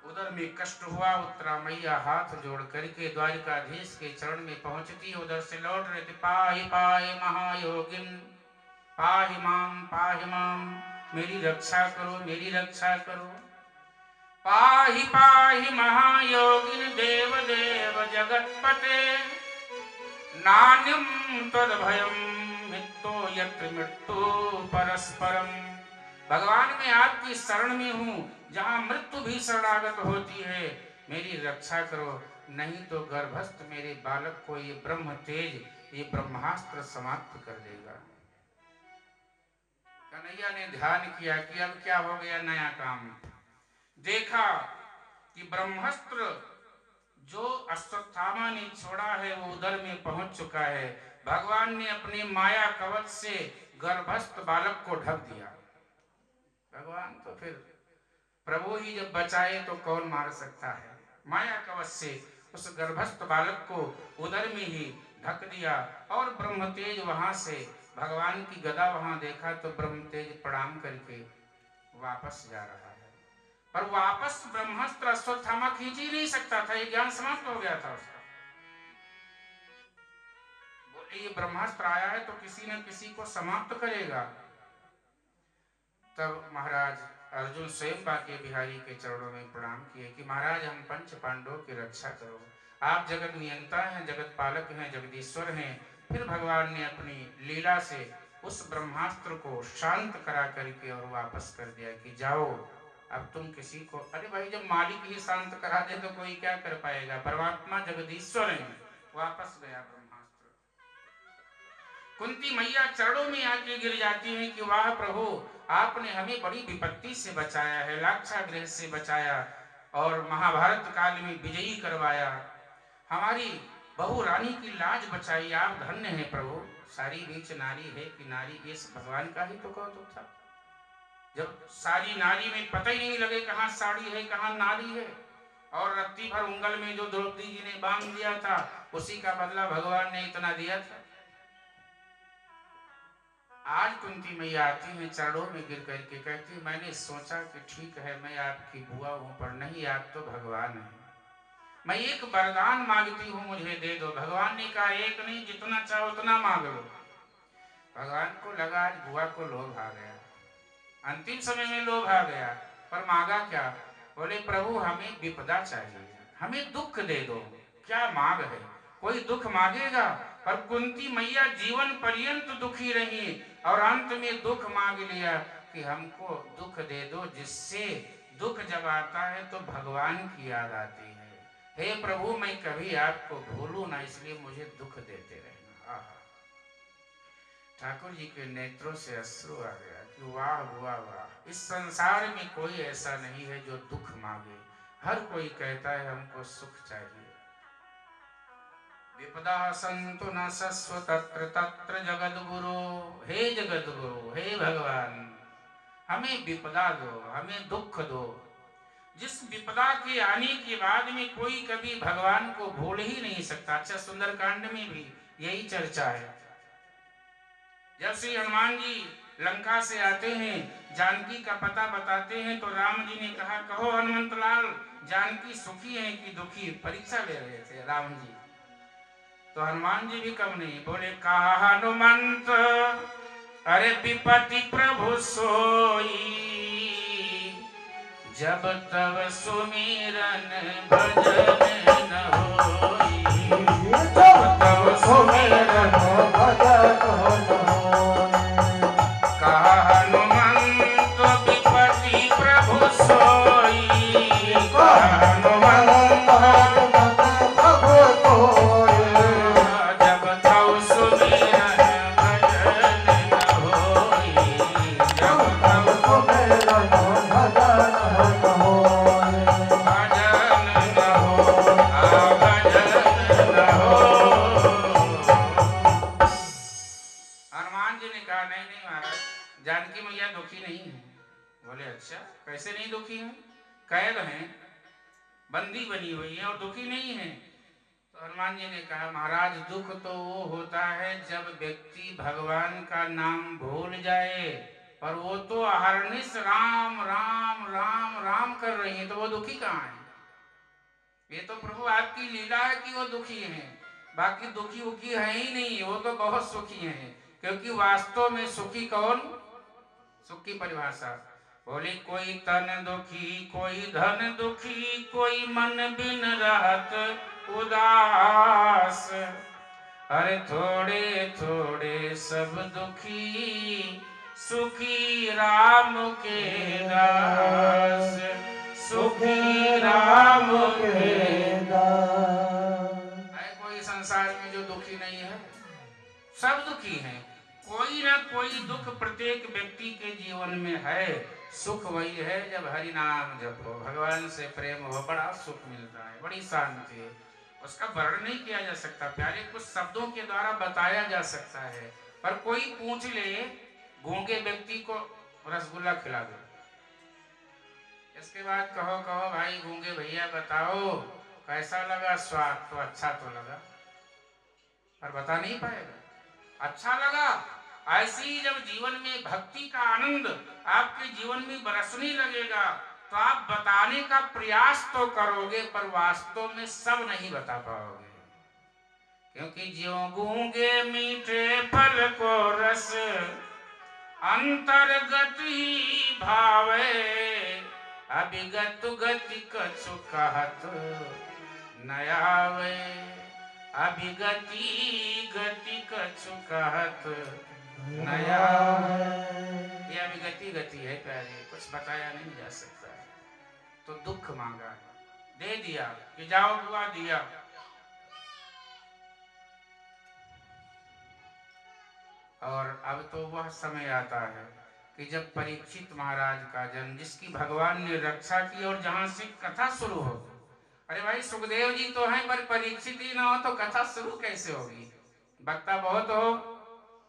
उधर में कष्ट हुआ। उत्तरा मैया हाथ जोड़ करके द्वारिकाधीश के चरण में पहुंचती, उधर से लौट रहे थे। पाहि पाहि महायोगिन पाहि माम, मेरी रक्षा करो, मेरी रक्षा करो। पाहि पाहि महायोगिन देव देव जगतपते, नान्यम तद्भयम मित्तो यत्र मृत्यु परस्परम। भगवान मैं आपकी शरण में हूँ, जहाँ मृत्यु भी शरणागत होती है, मेरी रक्षा करो, नहीं तो गर्भस्थ मेरे बालक को ये ब्रह्म तेज, ये ब्रह्मास्त्र समाप्त कर देगा। कन्हैया ने ध्यान किया कि अब क्या हो गया, नया काम। देखा कि ब्रह्मास्त्र जो अश्वत्थामा ने छोड़ा है वो उदर में पहुंच चुका है। भगवान ने अपने माया कवच से गर्भस्थ बालक को ढक दिया। भगवान तो फिर प्रभु ही जब बचाए तो कौन मार सकता है। माया कवच से उस गर्भस्थ बालक को उदर में ही ढक दिया, और ब्रह्मतेज वहां से भगवान की गदा वहां देखा तो ब्रह्मतेज प्रणाम करके वापस जा रहा है। पर वापस ब्रह्मास्त्र अश्वत्थामा खींच ही नहीं सकता था, ये ज्ञान समाप्त हो गया था उसका। बोले ये ब्रह्मास्त्र आया है तो किसी न किसी को समाप्त करेगा। तब महाराज अर्जुन स्वयं बाके बिहारी के चरणों में प्रणाम किए कि महाराज हम पंच पांडवों की रक्षा करो, आप जगत नियंता हैं, जगत पालक हैं, जगदीश्वर हैं। फिर भगवान ने अपनी लीला से उस ब्रह्मास्त्र को शांत करा करके और वापस कर दिया कि जाओ अब तुम किसी को। अरे भाई जब मालिक ही शांत करा दे तो कोई क्या कर पाएगा। परमात्मा जगदीश्वर है। वापस गया ब्रह्मास्त्र। कुंती मैया चरणों में आके गिर जाती है कि वाह प्रभु, आपने हमें बड़ी विपत्ति से बचाया है, लाक्षागृह से बचाया और महाभारत काल में विजयी करवाया, हमारी बहु रानी की लाज बचाई, आप धन्य हैं प्रभु। सारी बीच नारी है कि नारी, ये भगवान का ही तो कौतुक था। जब सारी नारी में पता ही नहीं लगे कहाँ साड़ी है कहाँ नारी है, और रत्ती भर उंगल में जो द्रौपदी जी ने बांध दिया था उसी का बदला भगवान ने इतना दिया था। आज कुंती मैया आती है चरणों में गिर करके कहती, मैंने सोचा कि ठीक है मैं आपकी बुआ हूं, पर नहीं आप तो भगवान हैं, मैं एक वरदान मांगती हूँ, मुझे दे दो। भगवान ने कहा एक नहीं, जितना चाहो उतना मांग लो। भगवान को लगा आज बुआ को लोभ आ गया, अंतिम समय में लोभ आ गया, पर मांगा क्या? बोले प्रभु हमें विपदा चाहिए, हमें दुख दे दो। क्या मांग है? कोई दुख मांगेगा? पर कुंती मैया जीवन पर्यंत दुखी रही और अंत में दुख मांग लिया कि हमको दुख दे दो, जिससे दुख जब आता है तो भगवान की याद आती है। हे प्रभु मैं कभी आपको भूलूं ना, इसलिए मुझे दुख देते रहना। आहा, ठाकुर जी के नेत्रों से अश्रु आ गया कि वाह वाह वाह, इस संसार में कोई ऐसा नहीं है जो दुख मांगे, हर कोई कहता है हमको सुख चाहिए। विपदा संतु न सस्व तत्र तत्र जगद्गुरु, हे जगद्गुरु, हे भगवान हमें विपदा दो, हमें दुख दो। जिस विपदा के आने के बाद में कोई कभी भगवान को भूल ही नहीं सकता। अच्छा, सुंदरकांड में भी यही चर्चा है। जब श्री हनुमान जी लंका से आते हैं, जानकी का पता बताते हैं, तो राम जी ने कहा कहो हनुमंत लाल, जानकी सुखी है कि दुखी? परीक्षा ले रहे थे राम जी। तो हनुमान जी भी कम नहीं, बोले कहा हनुमंत अरे विपत्ति प्रभु सोई, जब तब सुमिरन भजन न होई, जब तब सुमिरन भजन न होई। कहा हनुमंत अच्छा कैसे नहीं दुखी हैं? कैद हैं, बंदी बनी हुई है और दुखी नहीं है। तो हनुमान जी ने कहा महाराज दुख तो वो होता है जब व्यक्ति भगवान का नाम भूल जाए, पर वो तो अहरनिश राम राम राम राम कर रही है, तो वो दुखी कहाँ है? ये तो प्रभु आपकी लीला है कि वो दुखी हैं, बाकी दुखी उखी है ही नहीं, वो तो बहुत सुखी हैं। क्योंकि वास्तव में सुखी कौन? सुख की परिभाषा बोली कोई तन दुखी, कोई धन दुखी, कोई मन बिन रहत उदास। अरे थोड़े थोड़े सब दुखी, सुखी राम के दास, सुखी राम के दास। कोई संसार में जो दुखी नहीं है? सब दुखी हैं। कोई ना कोई दुख प्रत्येक व्यक्ति के जीवन में है। सुख वही है जब हरि नाम जपो, भगवान से प्रेम हो, बड़ा सुख मिलता है, बड़ी शांति है। उसका वर्णन नहीं किया जा सकता, प्यारे कुछ शब्दों के द्वारा बताया जा सकता है। पर कोई पूछ ले गूंगे व्यक्ति को रसगुल्ला खिला दो, इसके बाद कहो कहो भाई गूंगे भैया बताओ कैसा लगा स्वाद, तो अच्छा तो लगा, पर बता नहीं पाएगा अच्छा लगा। ऐसे ही जब जीवन में भक्ति का आनंद आपके जीवन में बरसने लगेगा तो आप बताने का प्रयास तो करोगे, पर वास्तव में सब नहीं बता पाओगे। क्योंकि ज्यों गूंगे मीठे फल को रस अंतर्गत ही भावे, अभिगत गति कछु कहत न आवे, अभिगति गति कछु कहत न आवे। ये अभिगति गति है प्यारे, कुछ बताया नहीं जा सकता है। तो दुख मांगा, दे दिया कि जाओ दुआ दिया। और अब तो वह समय आता है कि जब परीक्षित महाराज का जन्म, जिसकी भगवान ने रक्षा की और जहां से कथा शुरू हो। अरे भाई सुखदेव जी तो हैं, पर परीक्षित ही ना हो तो कथा शुरू कैसे होगी? वक्ता बहुत हो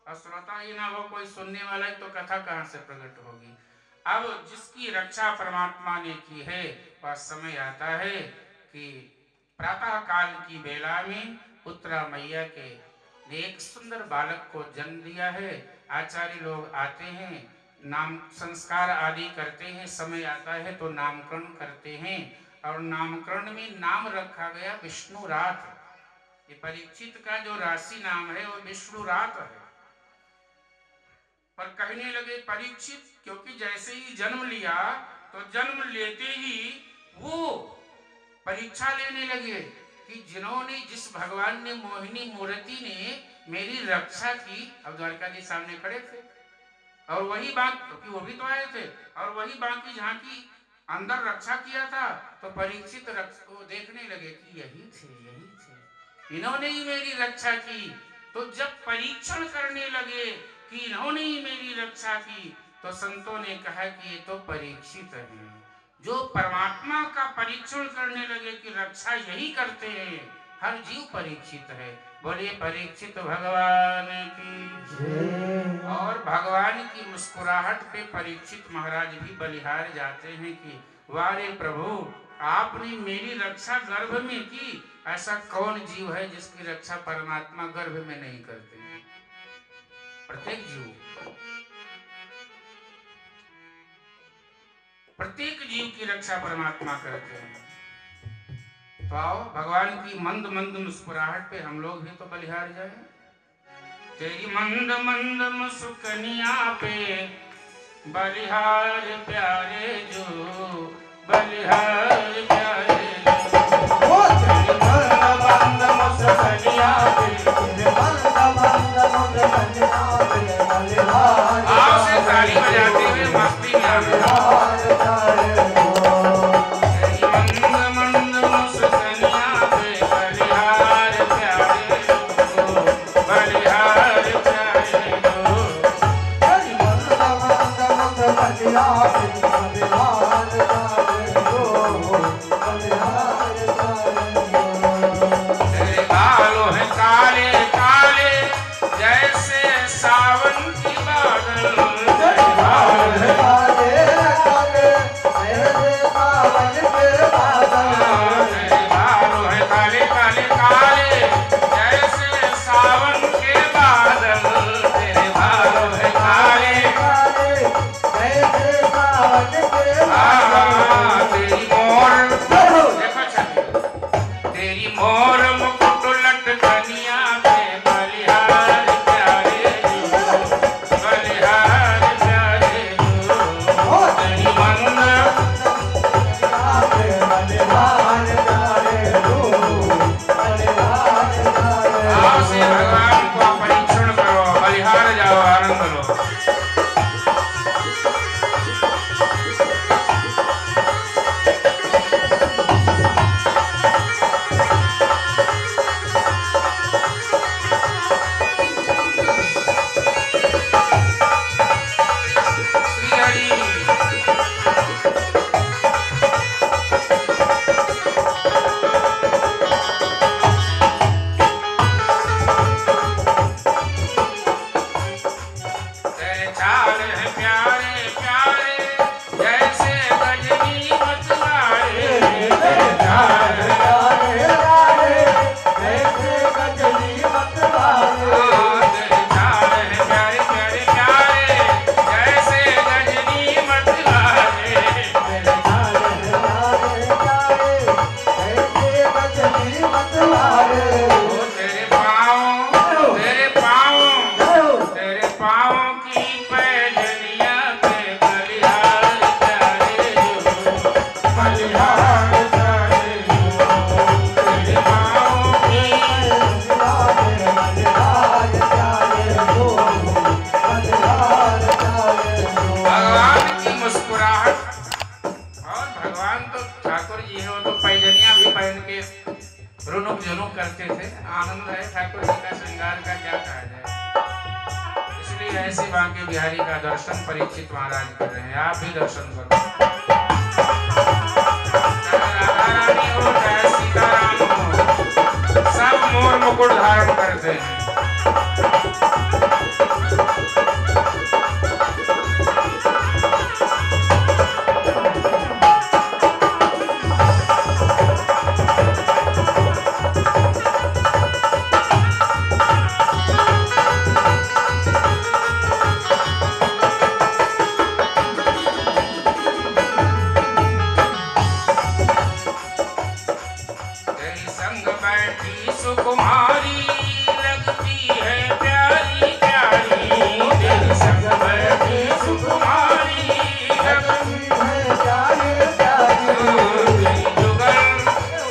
और श्रोता ही ना हो, कोई सुनने वाला है, तो कथा कहां से प्रकट होगी? अब जिसकी रक्षा परमात्मा ने की है, वह समय आता है कि प्रातः काल की बेला में उत्तरा मैया के एक सुंदर बालक को जन्म दिया है। आचार्य लोग आते हैं, नाम संस्कार आदि करते हैं, समय आता है तो नामकरण करते हैं। और नामकरण में नाम रखा गया विष्णुरात। ये परीक्षित का जो राशि नाम है वो विष्णुरात है। पर कहने लगे परीक्षित, क्योंकि जैसे ही जन्म लिया तो जन्म लेते ही वो परीक्षा लेने लगे कि जिन्होंने, जिस भगवान ने, मोहिनी मूर्ति ने मेरी रक्षा की। अब द्वारकाधीश सामने खड़े थे और वही बात, क्योंकि वो भी तो आए थे, और वही बाकी जहाँ की अंदर रक्षा किया था, तो परीक्षित को देखने लगे कि यही थे, इन्होंने ही मेरी रक्षा की। तो जब परीक्षण करने लगे कि इन्होंने ही मेरी रक्षा की, तो संतों ने कहा कि ये तो परीक्षित है। जो परमात्मा का परीक्षण करने लगे कि रक्षा यही करते हैं, हर जीव परीक्षित है। बोलिए परीक्षित भगवान की। और भगवान की मुस्कुराहट पे परीक्षित महाराज भी बलिहार जाते हैं कि वारे प्रभु, आपने मेरी रक्षा गर्भ में की, ऐसा कौन जीव है जिसकी रक्षा परमात्मा गर्भ में नहीं करते? प्रत्येक जीव, प्रत्येक जीव की रक्षा परमात्मा करते हैं। तो आओ भगवान की मंद मंद मुस्कुराहट पे हम लोग भी तो बलिहार जाए। तेरी मंद मंद मुस्कुनिया पे बलिहार प्यारे जो, बलिहार प्यारे जो। तेरी मंद मंद मुस्कुनिया पे, तेरी मंद मंद मुस्कुनिया पे बलिहार। आओ से ताली बजाते हुए मस्ती में बलिहार प्यारे जो। तेरी मंद मंद मुस्कुनिया पे बलिहार प्यारे जो, बलिहार प्यारे जो। तेरी मंद मंद मुस्कुनिया पे बलिहार प्यारे जो, बलिहार मोर मुकुट लटकनिया पे बलिहार प्यारे बलिहार प्यारे तेरी मंद आओ से भगवान को परीक्षण करो, बलिहार जाओ, आनंद लो। करते थे, आनंद है। ठाकुर जी का श्रृंगार का क्या कहा जाए। इसलिए ऐसे बांके बिहारी का दर्शन परीक्षित महाराज कर रहे हैं, आप भी दर्शन करो। राधा रानी हो चाहे सीताराम हो, सब मोर मुकुट धारण करते हैं। सुकुमारी लगती है प्यारी प्यारी, तेरे संग बैठी सुकुमारी लगती है प्यारी प्यारी,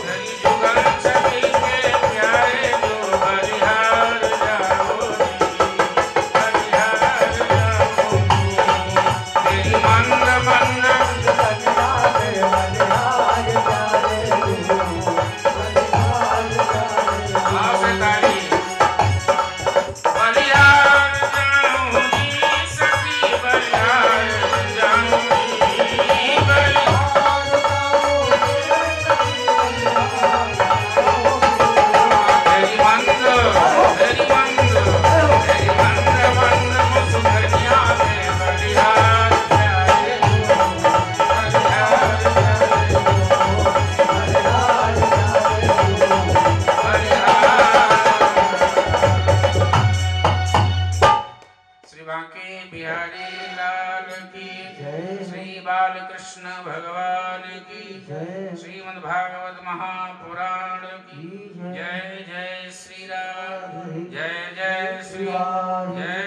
तेरी जुगल सभी के प्यारे जो बलिहार जाओगी, बलिहार जाओगी, तेरी मंद मंद बिहारी लाल की जय, श्री बालकृष्ण भगवान की जय, श्रीमद् भागवत महापुराण की जय, जय श्री राम, जय जय श्री राम, जय